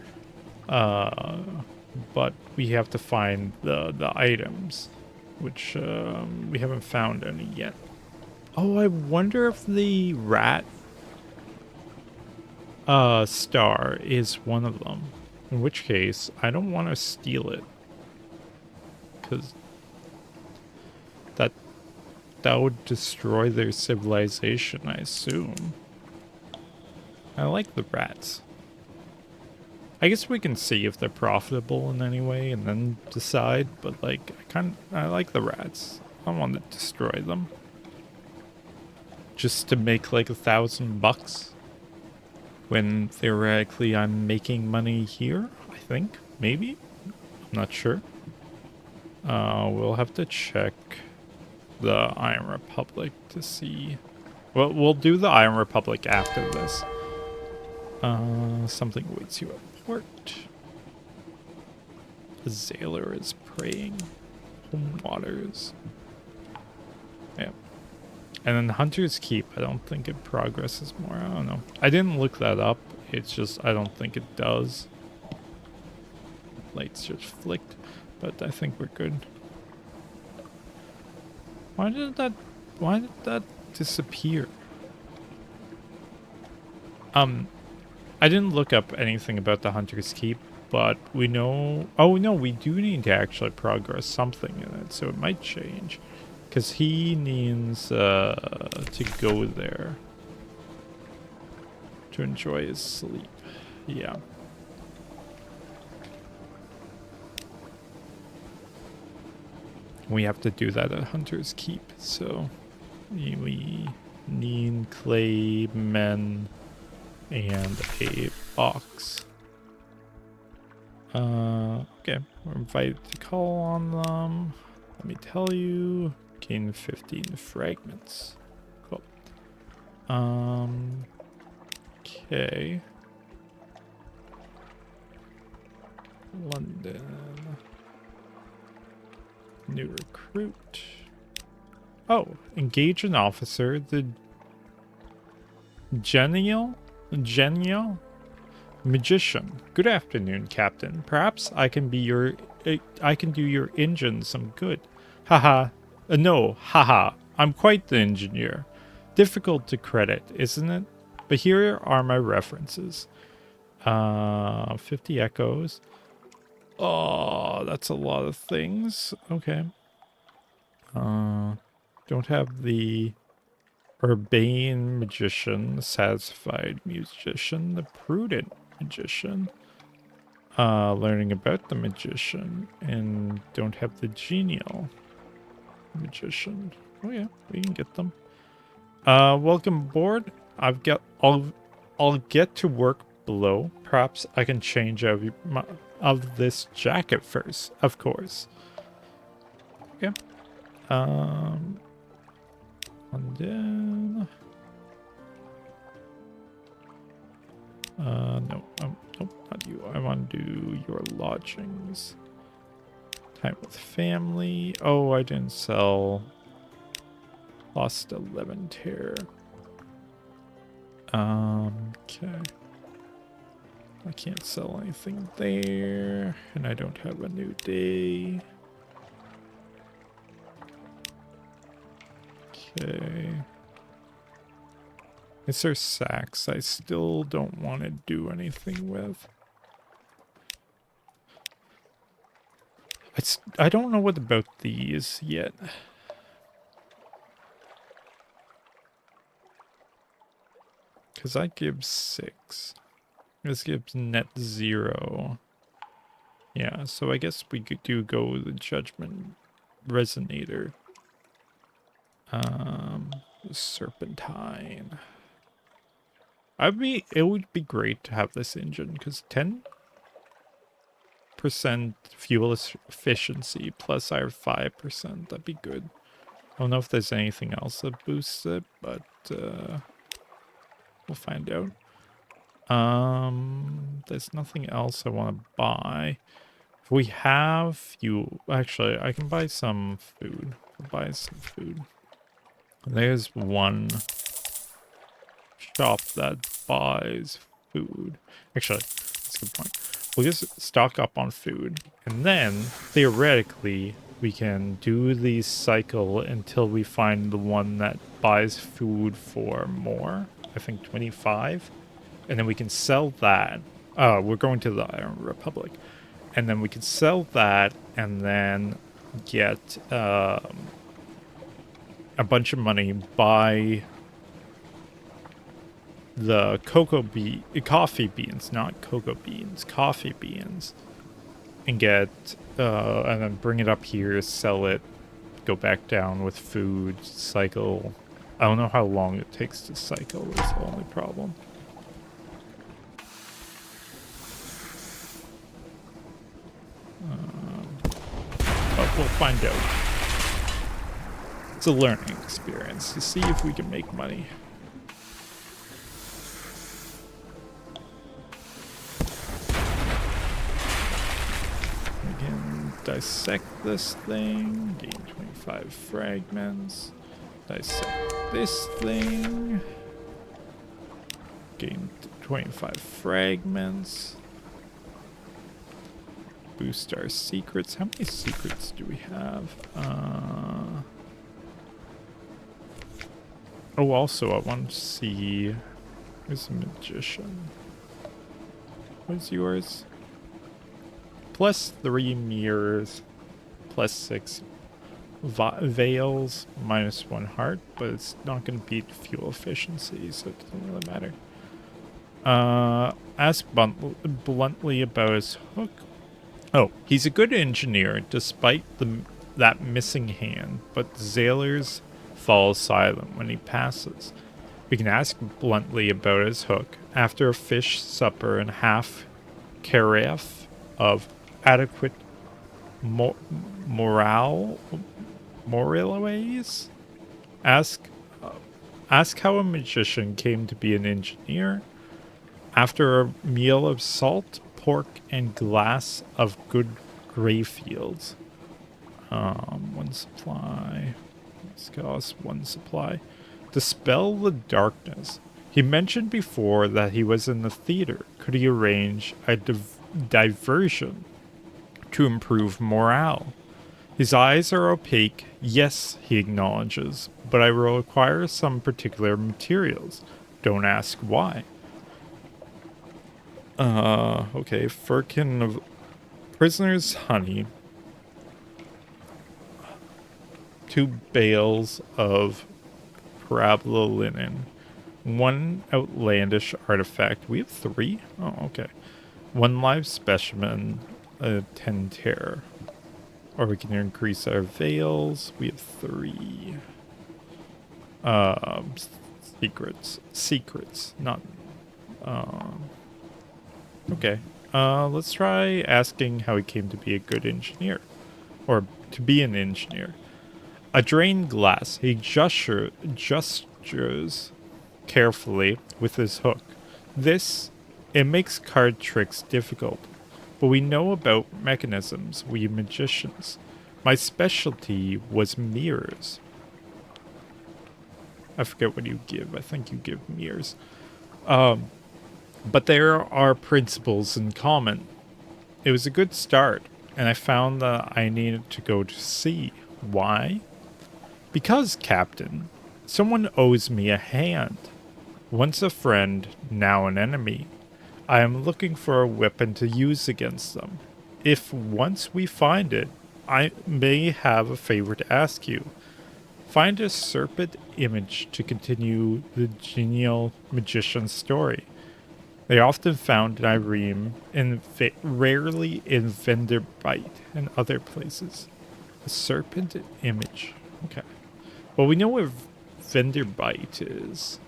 but we have to find the items, which we haven't found any yet. Oh, I wonder if the rat star is one of them. In which case, I don't want to steal it. Because that would destroy their civilization, I assume. I like the rats. I guess we can see if they're profitable in any way and then decide, but like, I like the rats. I don't want to destroy them. Just to make like $1,000 when theoretically I'm making money here, I think, maybe? I'm not sure. We'll have to check the Iron Republic to see Well, we'll do the Iron Republic after this. Something waits you at port. The sailor is praying. Home waters. Yeah. And then Hunter's Keep, I don't think it progresses more. I don't know. I didn't look that up. It's just, I don't think it does. Lights just flicked, but I think we're good. Why did that disappear? I didn't look up anything about the Hunter's Keep, but we know... Oh, no, we do need to actually progress something in it, so it might change. Because he needs to go there to enjoy his sleep. Yeah. We have to do that at Hunter's Keep, so we need clay, men, and a box. Okay, we're invited to call on them. Let me tell you, gain 15 fragments. Cool. Okay. London. New recruit. Oh, engage an officer. The genial magician. Good afternoon, Captain. Perhaps I can be your... I can do your engine some good. Haha. No, haha. I'm quite the engineer. Difficult to credit, isn't it? But here are my references. 50 echoes. Oh, that's a lot of things. Okay. Don't have the urbane magician, the satisfied musician, the prudent magician. Learning about the magician, and don't have the genial magician. Oh yeah, we can get them. Welcome aboard. I'll get to work below. Perhaps I can change of this jacket first, of course. Okay. London. No, nope, not you. I want to do your lodgings. Time with family. Oh, I didn't sell. Lost 11 tear. Okay. I can't sell anything there, and I don't have a new day. Okay. Is there sacks I still don't want to do anything with? I don't know what about these yet. Because that gives 6. This gives net 0. Yeah, so I guess we could go with the Judgment Resonator. Serpentine. It would be great to have this engine, because 10% fuel efficiency, plus I have 5%, that'd be good. I don't know if there's anything else that boosts it, but we'll find out. There's nothing else I want to buy. If we have fuel, actually, I can buy some food. I'll buy some food. There's one shop that buys food. Actually, that's a good point. We'll just stock up on food, and then theoretically we can do the cycle until we find the one that buys food for more. I think 25, and then we can sell that. We're going to the Iron Republic, and then we can sell that, and then get a bunch of money, buy the coffee beans, not cocoa beans, coffee beans, and get, and then bring it up here, sell it, go back down with food, cycle. I don't know how long it takes to cycle, is the only problem. But we'll find out. It's a learning experience to see if we can make money. We can dissect this thing, gain 25 fragments. Dissect this thing, gain 25 fragments. Boost our secrets. How many secrets do we have? Oh, also, I want to see. Who's a magician? What's yours? +3 mirrors, +6 veils, -1 heart, but it's not going to beat fuel efficiency, so it doesn't really matter. Ask bluntly about his hook. Oh, he's a good engineer despite that missing hand, but sailors fall silent when he passes. We can ask bluntly about his hook. After a fish supper and half carafe of adequate morales, ask how a magician came to be an engineer. After a meal of salt, pork, and glass of good gray fields. 1 supply. Let's cost 1 supply. Dispel the darkness. He mentioned before that he was in the theater. Could he arrange a diversion to improve morale? His eyes are opaque. Yes, he acknowledges, but I will require some particular materials. Don't ask why. Okay, firkin of prisoner's honey. 2 bales of parabola linen. 1 outlandish artifact. We have 3? Oh, okay. 1 live specimen, 10 terror. Or we can increase our veils. We have 3. Secrets, not, okay. Let's try asking how he came to be a good engineer. Or to be an engineer. A drained glass. He gestures carefully with his hook. It makes card tricks difficult. But we know about mechanisms, we magicians. My specialty was mirrors. I forget what you give. I think you give mirrors. But there are principles in common. It was a good start, and I found that I needed to go to sea. Why? Because, Captain, someone owes me a hand. Once a friend, now an enemy. I am looking for a weapon to use against them. If once we find it, I may have a favor to ask you. Find a serpent image to continue the genial magician's story. They are often found in Irene and rarely in Venderbite and other places. A serpent image. Okay. Well, we know where Venderbite is.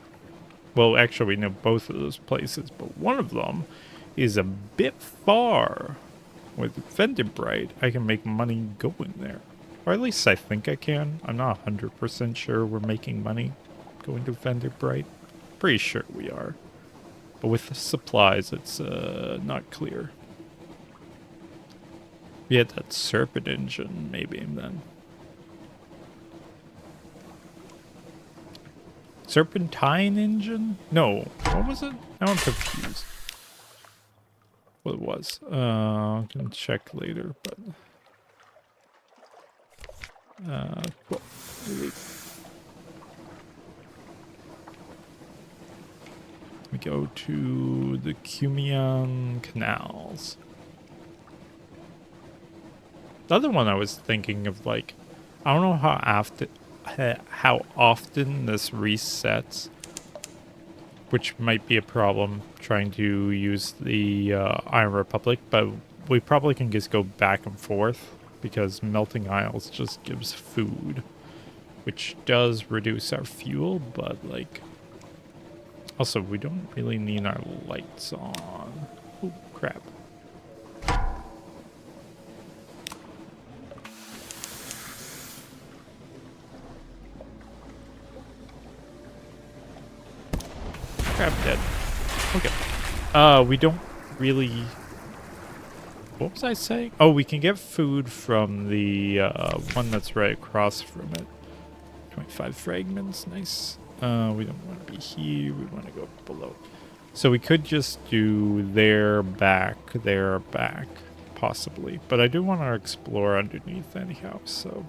Well, actually, we know both of those places, but one of them is a bit far. With Venderbite, I can make money going there. Or at least I think I can. I'm not 100% sure we're making money going to Venderbite. Pretty sure we are. But with the supplies, it's not clear. We had that serpent engine, maybe, then. Serpentine engine? No. What was it? Now I'm confused. What it was. I can check later, but... cool. We go to the Cumian canals. The other one I was thinking of, like, I don't know how often this resets, which might be a problem trying to use the Iron Republic, but we probably can just go back and forth because Melting Isles just gives food, which does reduce our fuel, but like, also we don't really need our lights on. Oh crap. crab dead. Okay. We don't really... What was I saying? Oh, we can get food from the one that's right across from it. 25 fragments, nice. We don't want to be here, we want to go below. So we could just do there, back, possibly. But I do want to explore underneath anyhow, so...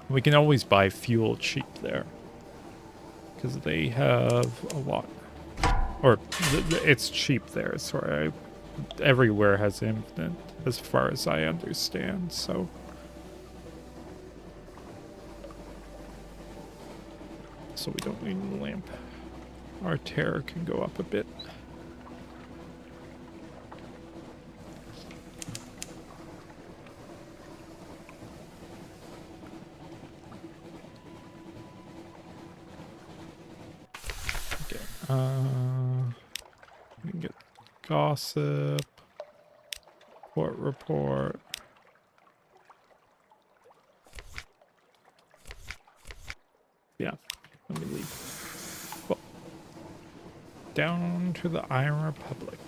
We can always buy fuel cheap there. Because they have a lot. Or, it's cheap there, sorry. Everywhere has infinite, as far as I understand, so... So we don't need a lamp. Our terror can go up a bit. We can get gossip, port report. Yeah, let me leave. Well, down to the Iron Republic.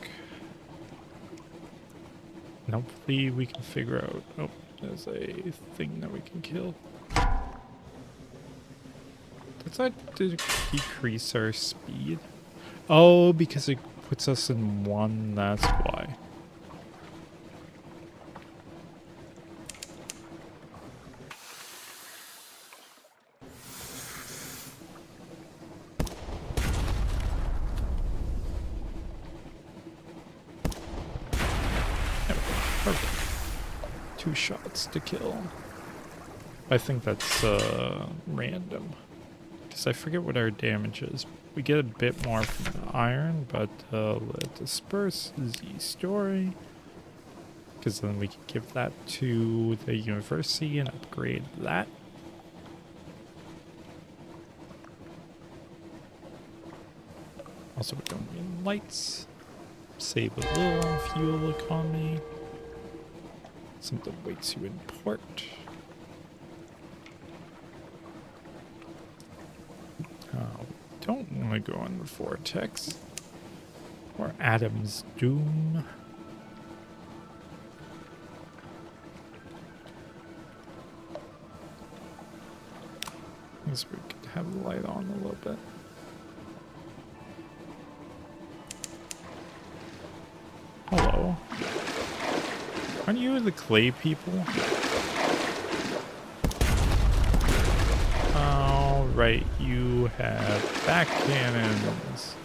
And hopefully we can figure out... Oh, there's a thing that we can kill. Does that decrease our speed? Oh, because it puts us in one, that's why. There we go. Perfect. 2 shots to kill. I think that's random. Because I forget what our damage is. We get a bit more from the iron, but let's disperse the story. Because then we can give that to the university and upgrade that. Also, we don't need lights. Save a little on fuel economy. Something waits you in port. Don't want to go on the vortex or Adam's doom. I guess we could have the light on a little bit. Hello. Aren't you the clay people? Right, you have back cannons.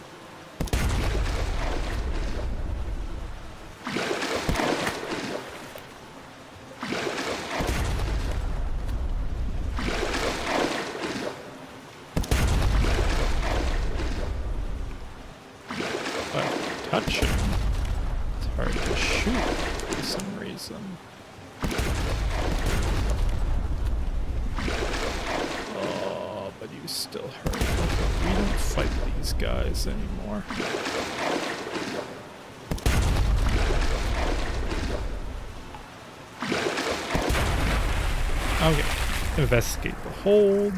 But touching, it's hard to shoot for some reason. You still hurt. Okay, we don't fight these guys anymore. Okay, investigate the hold.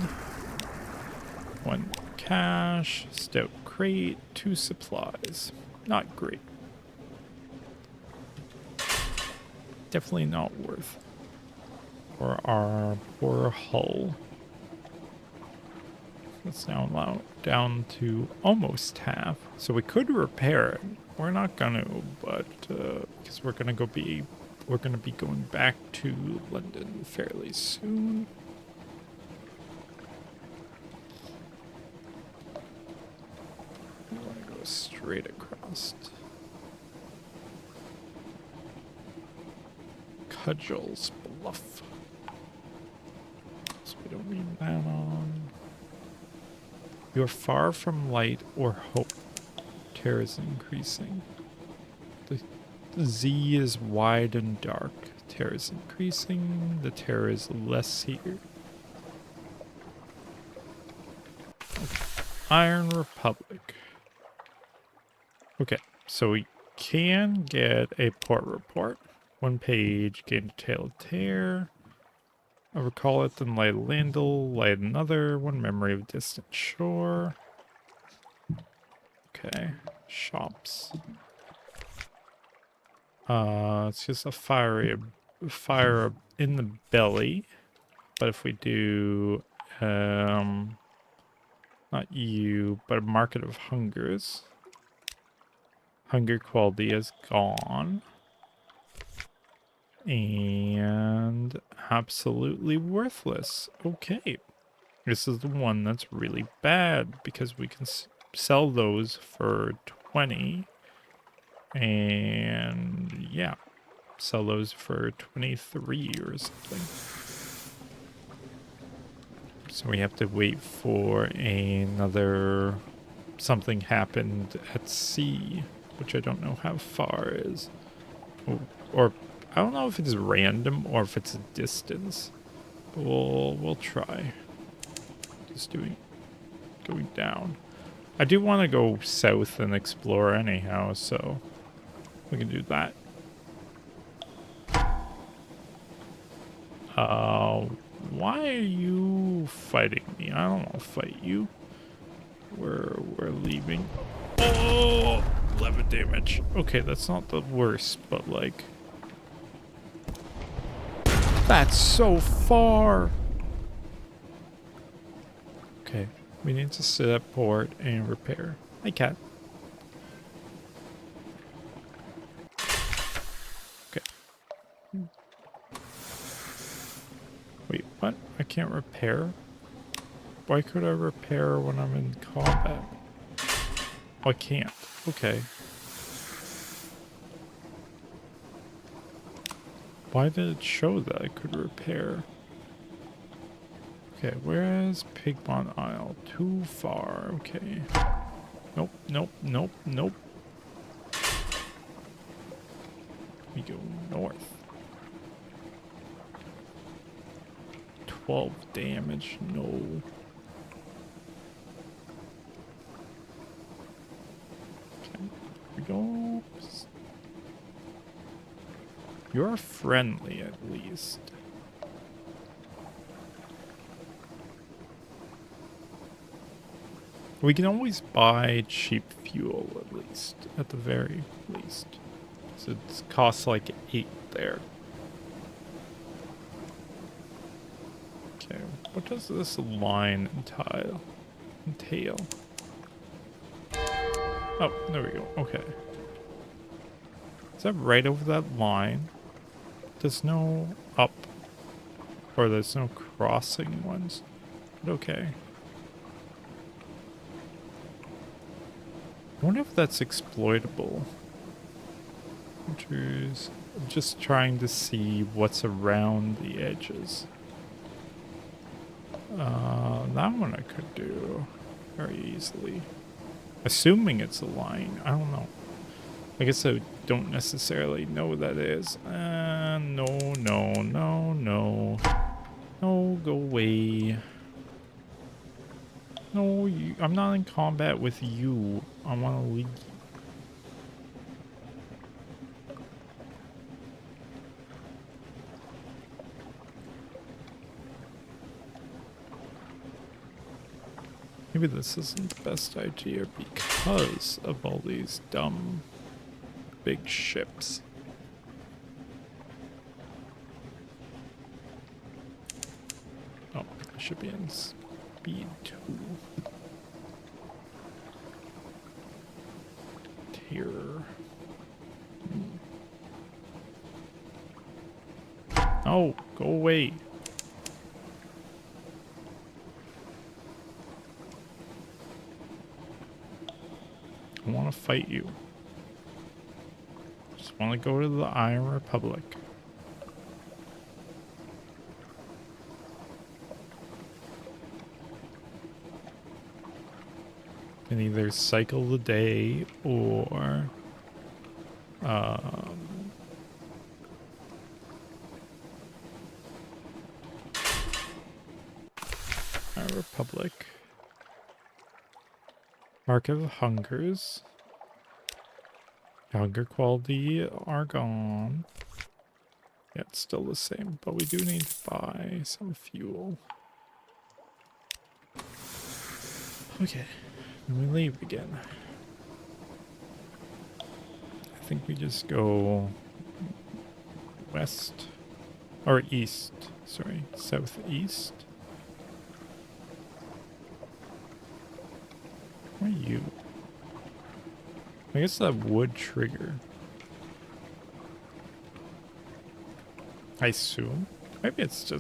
1 cash, stout crate, 2 supplies. Not great. Definitely not worth. For our poor hull. It's now down to almost half. So we could repair it. We're not gonna, but because we're gonna be going back to London fairly soon. We want to go straight across. Cudgel's Bluff. So we don't need that on. You're far from light or hope. Terror is increasing. The Z is wide and dark. Terror is increasing. The terror is less here. Okay. Iron Republic. Okay, so we can get a port report. 1 page, gain detail of tear. Recall it, then light a landel, light another, 1 memory of distant shore. Okay. Shops. It's just a fire in the belly. But if we do, not you, but a market of hungers. Hunger quality is gone. And absolutely worthless. Okay. This is the one that's really bad because we can sell those for 20. And yeah, sell those for 23 or something. So we have to wait for another something happened at sea, which I don't know how far is. Or I don't know if it's random or if it's a distance. But we'll try. Just going down. I do want to go south and explore anyhow, so we can do that. Why are you fighting me? I don't want to fight you. We're leaving. Oh, 11 damage. Okay, that's not the worst, but like that's so far. Okay, we need to sit at port and repair. Hi, cat. Okay. Wait, what? I can't repair? Why could I repair when I'm in combat? Oh, I can't. Okay. Why did it show that I could repair? Okay, where is Pigmont Isle? Too far. Okay. Nope, nope, nope, nope. We go north. 12 damage. No. Okay. We go. You're friendly, at least. We can always buy cheap fuel, at least. At the very least. So it costs like 8 there. Okay, what does this line entail? Oh, there we go. Okay. Is that right over that line? There's no up. Or there's no crossing ones. But okay. I wonder if that's exploitable. I'm just trying to see what's around the edges. That one I could do very easily. Assuming it's a line. I don't know. I guess I don't necessarily know what that is. No, no, no, no. No, go away. No, I'm not in combat with you. I want to leave. Maybe this isn't the best idea because of all these dumb big ships. Oh, I should be in speed 2. Here. Oh, go away. I want to fight you. Just want to go to the Iron Republic. Can either cycle the day or Iron Republic. Market of Hungers. Hunger quality are gone. Yeah, it's still the same, but we do need to buy some fuel. Okay, then we leave again. think we just go west or east. Sorry, southeast. Where are you? I guess that would trigger. I assume. Maybe it's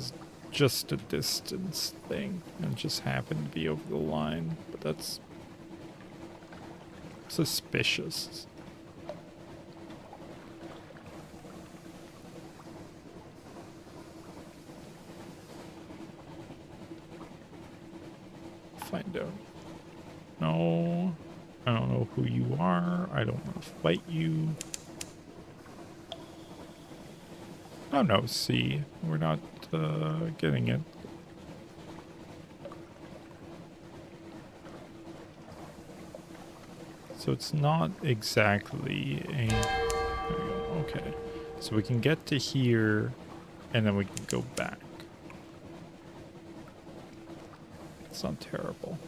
just a distance thing and just happened to be over the line, but that's suspicious. Find out. No, I don't know who you are. I don't want to fight you. Oh no, see, we're not getting it. So it's not exactly a... There we go, okay. So we can get to here, and then we can go back. It's not terrible.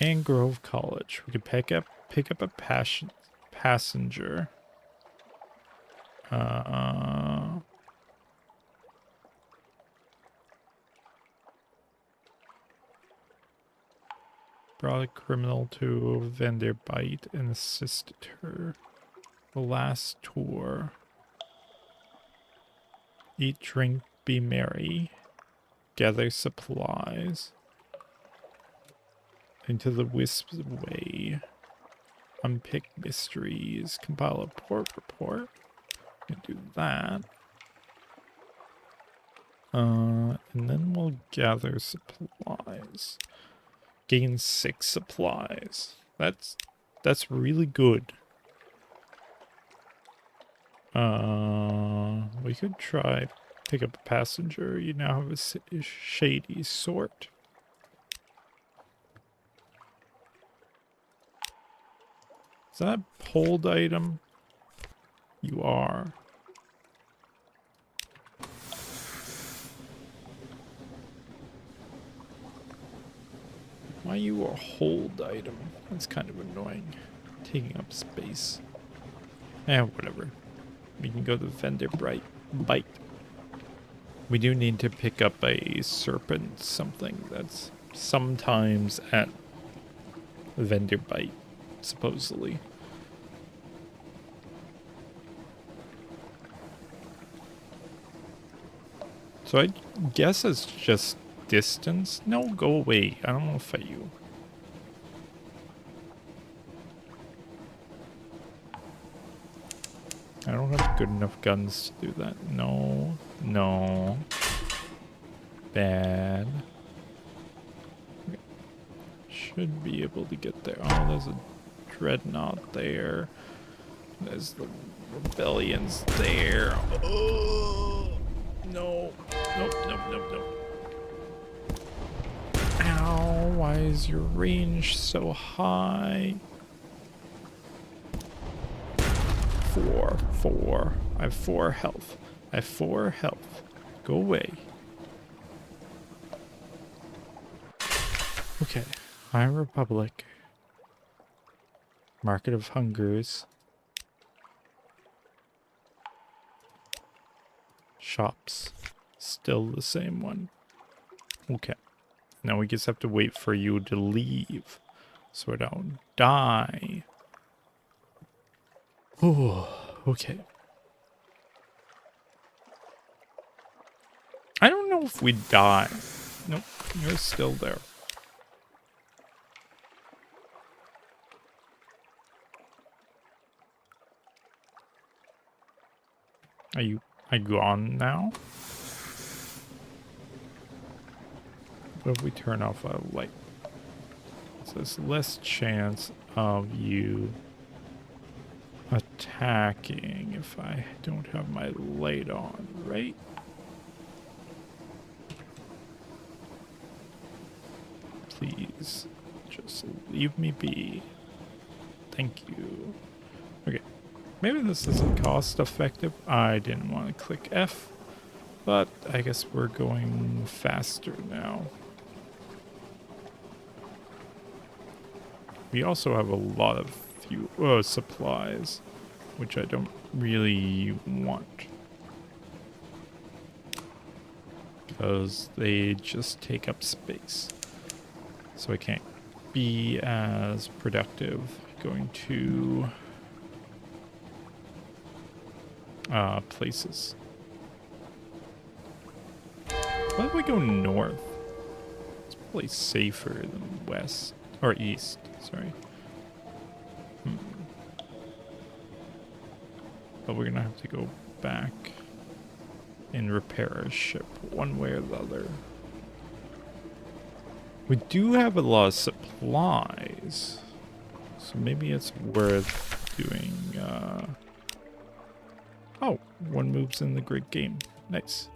Mangrove College. We could pick up a passenger. Brought a criminal to Vanderbite and assisted her. The last tour. Eat, drink, be merry. Gather supplies. Into the Wisp's way. Unpick mysteries. Compile a port report. Do that. And then we'll gather supplies. Gain 6 supplies. That's really good. We could try pick up a passenger. You now have a shady sort. Is that a pulled item? You are. Why you a hold item? That's kind of annoying. Taking up space. Whatever. We can go to Vanderbite. Bite. We do need to pick up a serpent something that's sometimes at Vanderbite, supposedly. So I guess it's just distance. No, go away. I don't want to fight you. I don't have good enough guns to do that. No. No. Bad. Okay. Should be able to get there. Oh, there's a dreadnought there. There's the rebellions there. Oh, no. Nope, nope, nope, nope. Ow, why is your range so high? 4. I have 4 health. I have 4 health. Go away. Okay. High Republic. Market of Hungers. Shops. Still the same one. Okay. Now we just have to wait for you to leave. So I don't die. Oh, okay. I don't know if we die. Nope, you're still there. Are you gone now? What if we turn off a light? So there's less chance of you attacking if I don't have my light on, right? Please, just leave me be. Thank you. Okay, maybe this isn't cost effective. I didn't want to click F, but I guess we're going faster now. We also have a lot of fuel supplies, which I don't really want. Because they just take up space. So I can't be as productive going to places. Why don't we go north? It's probably safer than west or east, sorry. But we're gonna have to go back and repair our ship one way or the other. We do have a lot of supplies, so maybe it's worth doing. Oh, one moves in the great game. Nice.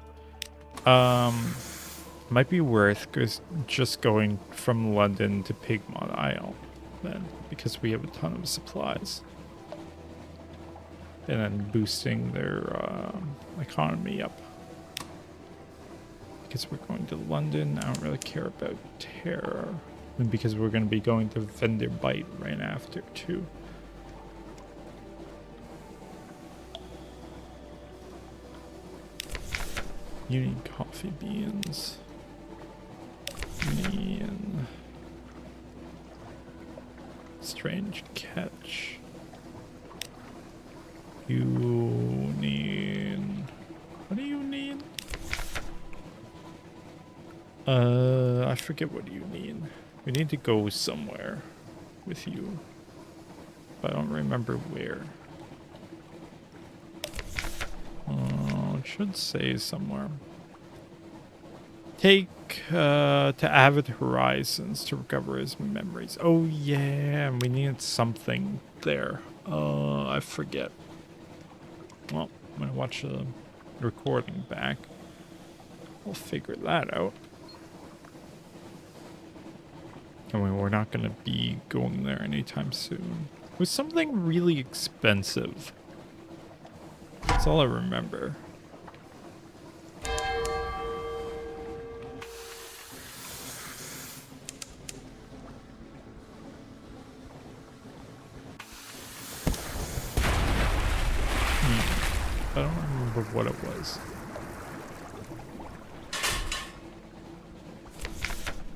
Might be worth just going from London to Pigmont Isle then, because we have a ton of supplies. And then boosting their economy up. Because we're going to London, I don't really care about terror. And because we're going to be going to Vendor Bite right after too. You need coffee beans. You need strange catch. You need... What do you need? I forget what you need. We need to go somewhere with you. But I don't remember where. It should say somewhere. Take to Avid Horizons to recover his memories. Oh yeah, we needed something there. I forget. Well, I'm gonna watch the recording back. We'll figure that out. I mean, we're not gonna be going there anytime soon. It was something really expensive. That's all I remember. I don't remember what it was.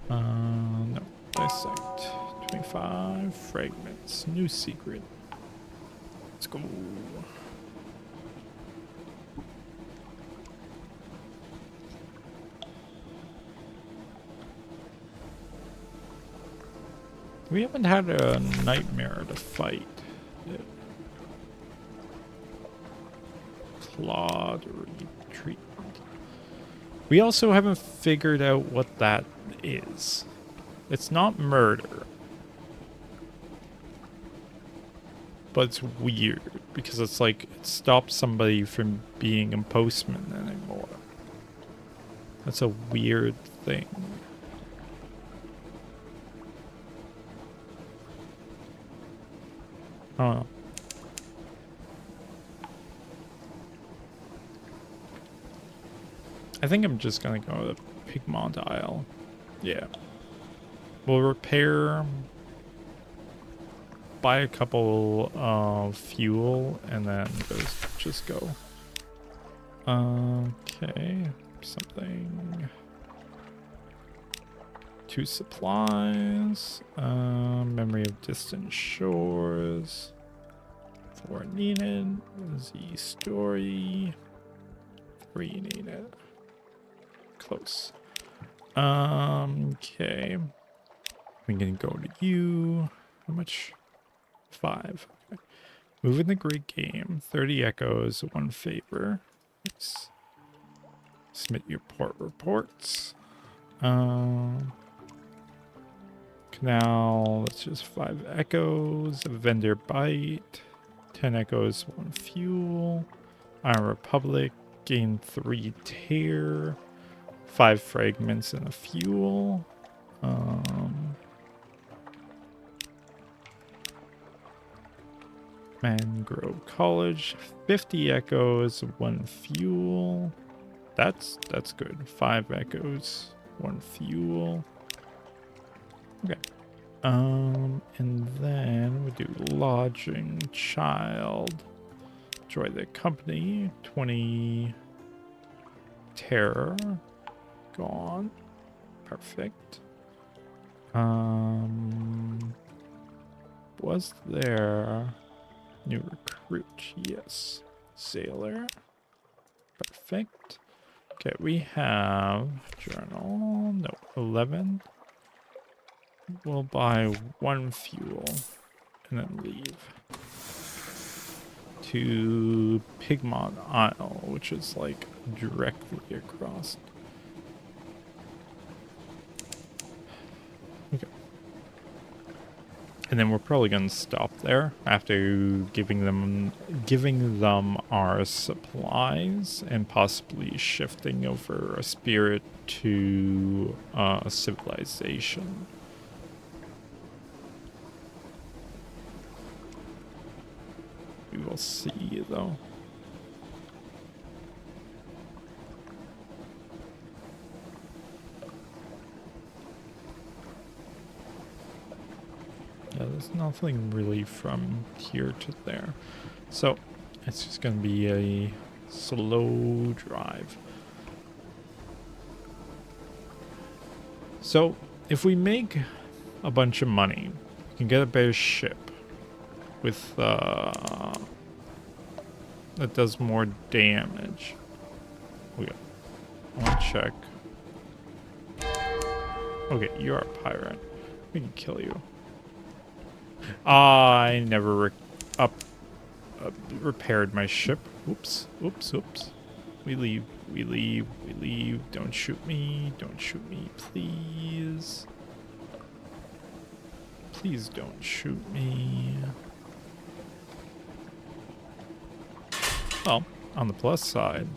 No. Dissect. 25 fragments. New secret. Let's go. We haven't had a nightmare to fight yet. Clawed treatment. We also haven't figured out what that is. It's not murder. But it's weird because it's like it stops somebody from being a postman anymore. That's a weird thing. I don't know. I think I'm just gonna go to Pigmont Isle. Yeah. We'll repair, buy a couple of fuel, and then just go. Okay. Something. 2 supplies. Memory of distant shores. 4 needed. Z story. 3 needed. Close. Okay. We're gonna go to you. How much? 5. Okay. Move in the great game. 30 echoes, 1 favor. Nice. Submit your port reports. Canal, that's just 5 echoes. Vendor bite. 10 echoes, 1 fuel. Iron Republic, gain 3 tear. 5 fragments and a fuel. Mangrove College, 50 echoes, 1 fuel. That's good. 5 echoes, 1 fuel. Okay. And then We do lodging, child. Enjoy their company. 20 terror. Gone. Perfect. Was there new recruit? Yes. Sailor. Perfect. Okay, we have journal. No, 11. We'll buy 1 fuel and then leave to Pigmont Isle, which is like directly across. Okay. And then we're probably gonna stop there after giving them our supplies and possibly shifting over a spirit to a civilization. We will see, though. Yeah, there's nothing really from here to there. So, it's just going to be a slow drive. So, if we make a bunch of money, we can get a better ship with that does more damage. Okay, I want to check. Okay, you're a pirate. We can kill you. I never repaired my ship. Oops, oops, oops. We leave, we leave, we leave. Don't shoot me, please. Please don't shoot me. Well, on the plus side,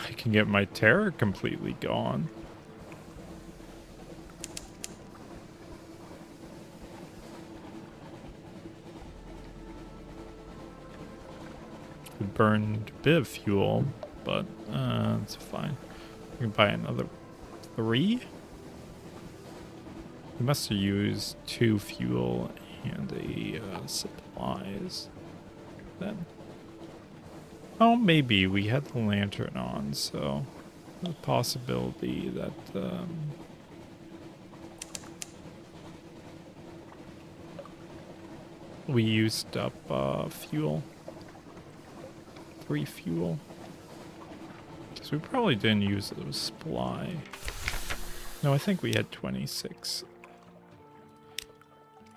I can get my terror completely gone. We burned a bit of fuel, but it's fine. We can buy another 3. We must have used 2 fuel and a supplies then. Oh, maybe we had the lantern on, so the possibility that we used up fuel. 3 fuel. So we probably didn't use the supply. No, I think we had 26.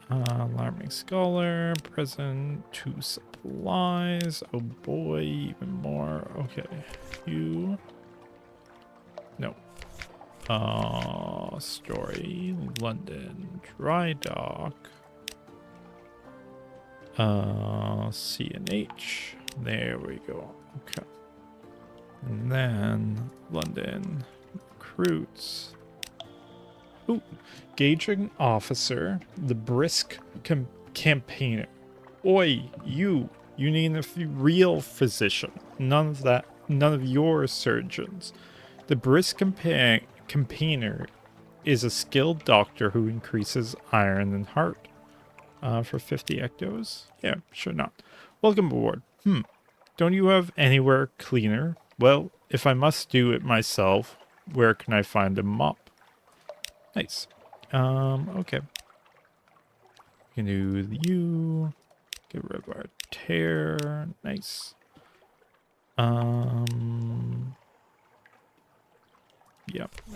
Alarming Scholar, present, 2 supplies. Oh boy, even more. Okay, you. No. Story, London, Dry Dock. C&H. There we go. Okay. And then London recruits. Ooh, gauging officer, the brisk campaigner. Oi, you need a real physician. None of that, none of your surgeons. The brisk campaigner is a skilled doctor who increases iron and heart. For 50 ectos? Yeah, sure not. Welcome aboard. Don't you have anywhere cleaner? Well, if I must do it myself, where can I find a mop? Nice. Okay. We can do you. Get rid of our tear. Nice. Yep.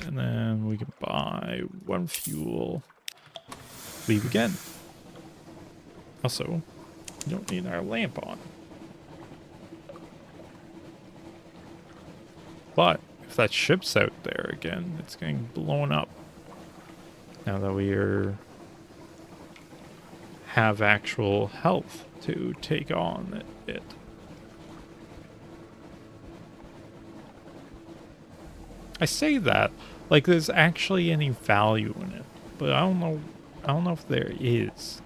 And then we can buy 1 fuel. Leave again. Also, we don't need our lamp on. But if that ship's out there again, it's getting blown up. Now that we have actual health to take on it. I say that like there's actually any value in it, but I don't know if there is.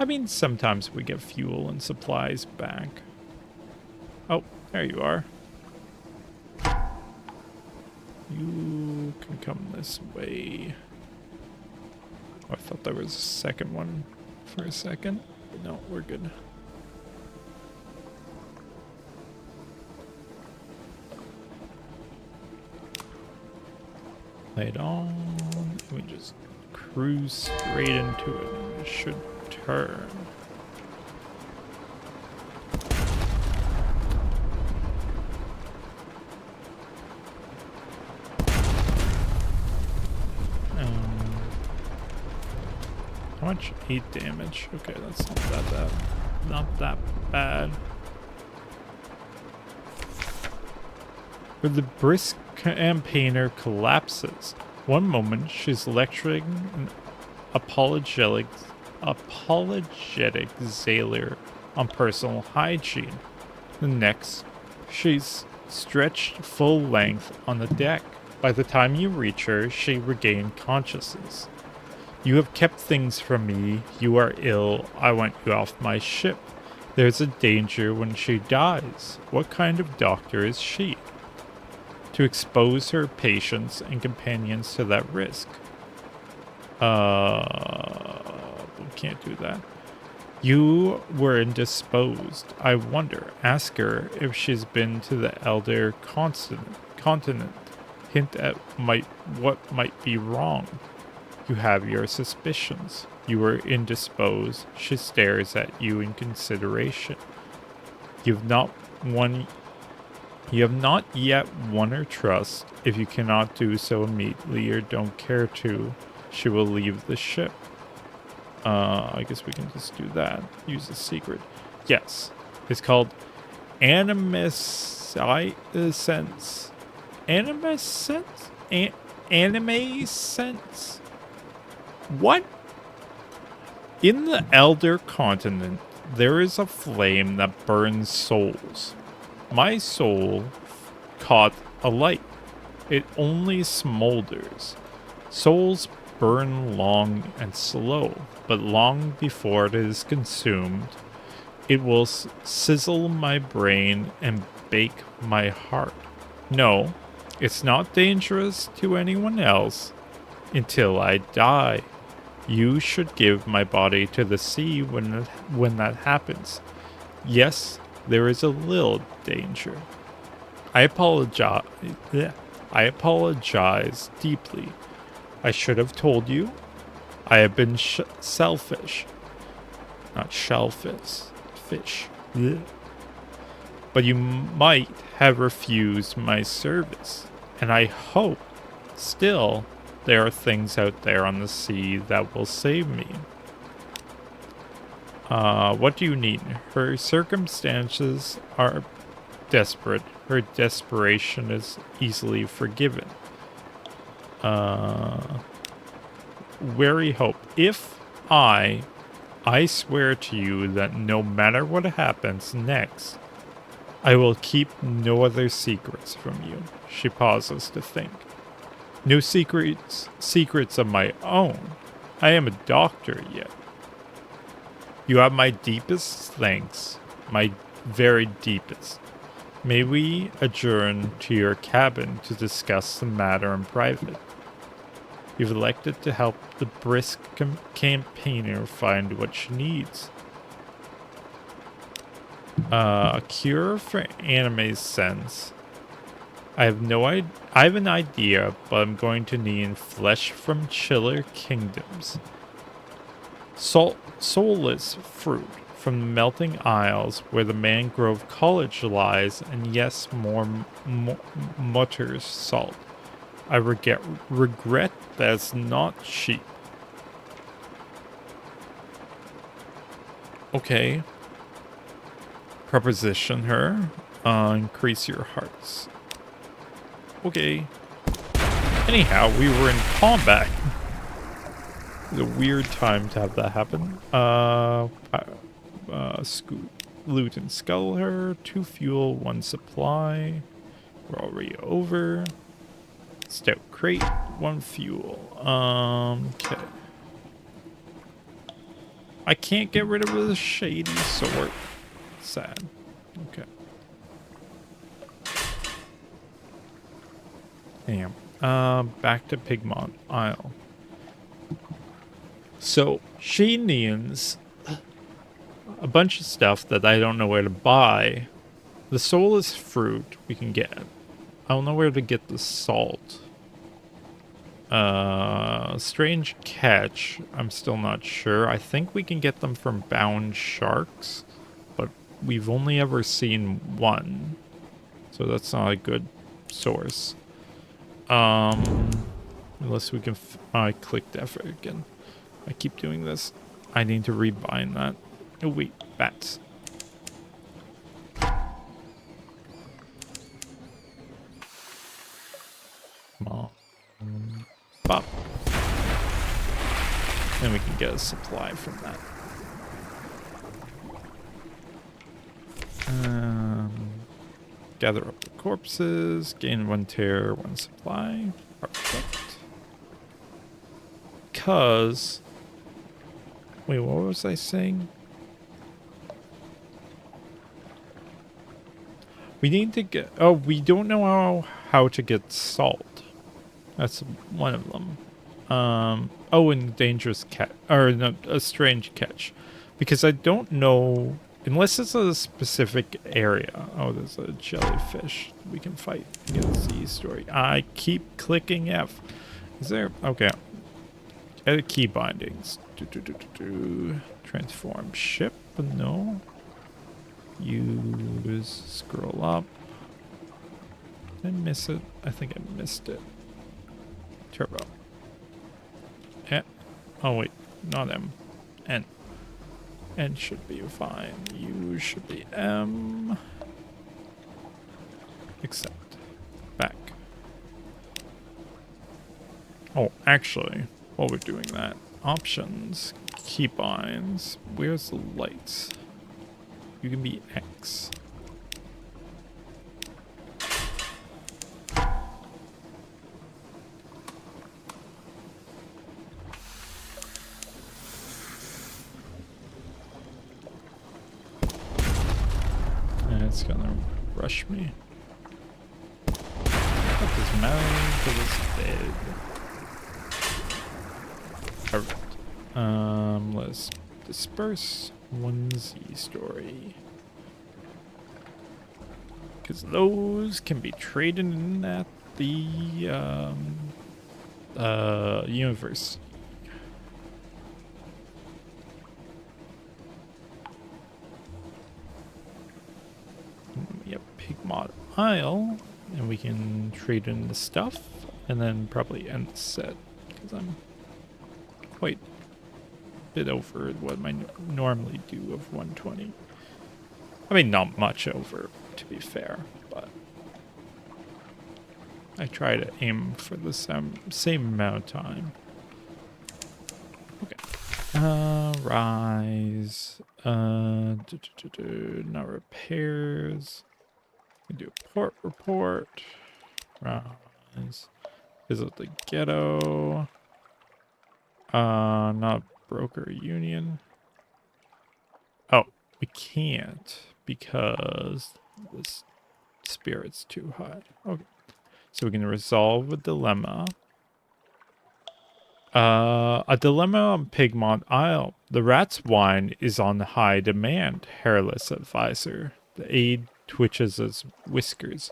I mean, sometimes we get fuel and supplies back. Oh, there you are. You can come this way. Oh, I thought there was a second one. for a second. No, we're good. Light on. We just cruise straight into it, and it should turn. How much? 8 damage. Okay, that's not that bad. Not that bad. Where the brisk campaigner collapses. One moment she's lecturing an apologetic sailor on personal hygiene. The next, she's stretched full length on the deck. By the time you reach her, she regained consciousness. You have kept things from me. You are ill. I want you off my ship. There's a danger when she dies. What kind of doctor is she? To expose her patients and companions to that risk. We can't do that. You were indisposed. I wonder. Ask her if she's been to the Elder continent. Hint at what might be wrong. You have your suspicions. You were indisposed. She stares at you in consideration. You have not yet won her trust. If you cannot do so immediately or don't care to, she will leave the ship. I guess we can just do that. Use the secret. Yes. It's called Animescence. Animescence? Animescence? What? In the Elder Continent, there is a flame that burns souls. My soul caught a light. It only smolders. Souls burn long and slow, but long before it is consumed, it will sizzle my brain and bake my heart. No, it's not dangerous to anyone else until I die. You should give my body to the sea when that happens. Yes, there is a little danger. I apologize deeply. I should have told you. I have been selfish. Not shellfish. Fish. Blech. But you might have refused my service. And I hope, still, there are things out there on the sea that will save me. What do you need? Her circumstances are desperate. Her desperation is easily forgiven. Wary hope. If I swear to you that no matter what happens next, I will keep no other secrets from you. She pauses to think. No secrets of my own. I am a doctor yet. You have my deepest thanks, my very deepest. May we adjourn to your cabin to discuss the matter in private. You've elected to help the brisk campaigner find what she needs. A cure for anime's sense. I have an idea, but I'm going to need flesh from chiller kingdoms. Soulless fruit from the melting isles where the mangrove college lies, and yes, more mutters salt. I regret that's not cheap. Okay. Preposition her. Increase your hearts. Okay. Anyhow, we were in combat. It's a weird time to have that happen. Loot and skull her. 2 fuel, 1 supply. We're already over. Stout crate, 1 fuel. Okay. I can't get rid of the shady sword. Sad. Okay. Damn. Back to Pigmont Isle. So she needs a bunch of stuff that I don't know where to buy. The soulless fruit we can get. I don't know where to get the salt. Strange catch. I'm still not sure. I think we can get them from bound sharks, but we've only ever seen one, so that's not a good source. Unless we can. I clicked F again. I keep doing this. I need to rebind that. Oh wait, bats. Come on. Pop. Then we can get a supply from that. Gather up the corpses. Gain 1 tear, 1 supply. Perfect. Because... Wait, what was I saying? We need to get... Oh, we don't know how to get salt. That's one of them. Oh, and dangerous catch. Or no, a strange catch. Because I don't know... Unless it's a specific area. Oh, there's a jellyfish we can fight. Get a Z story. I keep clicking F. Is there... Okay. Edit key bindings. Transform ship. No. Use scroll up. Did I miss it? I think I missed it. Turbo. Yeah. Oh wait, not M. N. N should be fine. U should be M. Accept. Back. Oh, actually, while we're doing that, options, keybinds. Where's the lights? You can be X. And it's gonna rush me. That doesn't matter because it's dead. Perfect. Let's disperse 1 Z story. Because those can be traded in at the universe. Yep, Pigmod Isle, and we can trade in the stuff, and then probably end the set because I'm quite a bit over what I normally do of 120. I mean, not much over, to be fair, but I try to aim for the same amount of time. Okay. Rise. Not repairs. We do a port report. Rise. Visit the ghetto. Not broker union. Oh, we can't because the spirit's too high. Okay. So we can resolve a dilemma. A dilemma on Pigmont Isle. The rat's wine is on high demand, hairless advisor. The aide twitches his whiskers.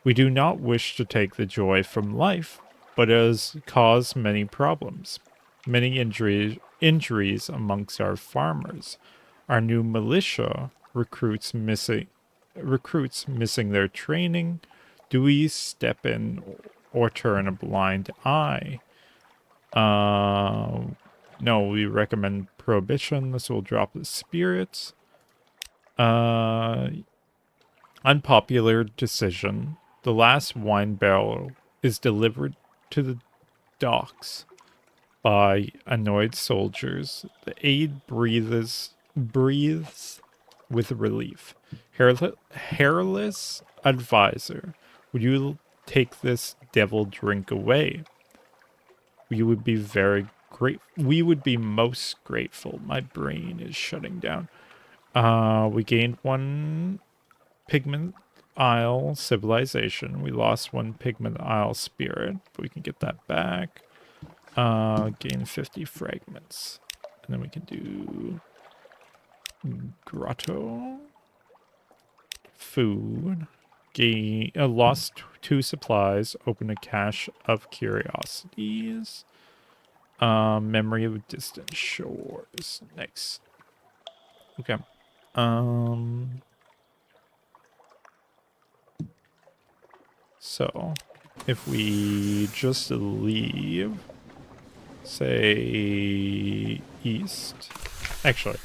We do not wish to take the joy from life, but it has caused many problems. Many injuries amongst our farmers. Our new militia recruits missing their training. Do we step in or turn a blind eye? No, we recommend prohibition. This will drop the spirits. Unpopular decision. The last wine barrel is delivered to the docks by annoyed soldiers. The aide breathes with relief. Hairless advisor, would you take this devil drink away? We would be very we would be most grateful. My brain is shutting down. We gained 1 Pigment Isle civilization. We lost 1 Pigment Isle spirit, but we can get that back. Gain 50 fragments. And then we can do grotto, food, gain, lost 2 supplies, open a cache of curiosities, memory of distant shores. Nice. Okay. So if we just leave, say, east. Actually,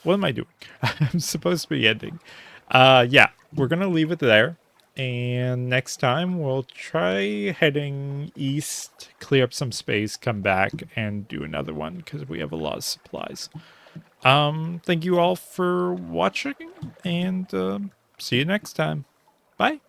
what am I doing? I'm supposed to be ending. Yeah, we're going to leave it there. And next time we'll try heading east, clear up some space, come back and do another one because we have a lot of supplies. Thank you all for watching and see you next time. Bye.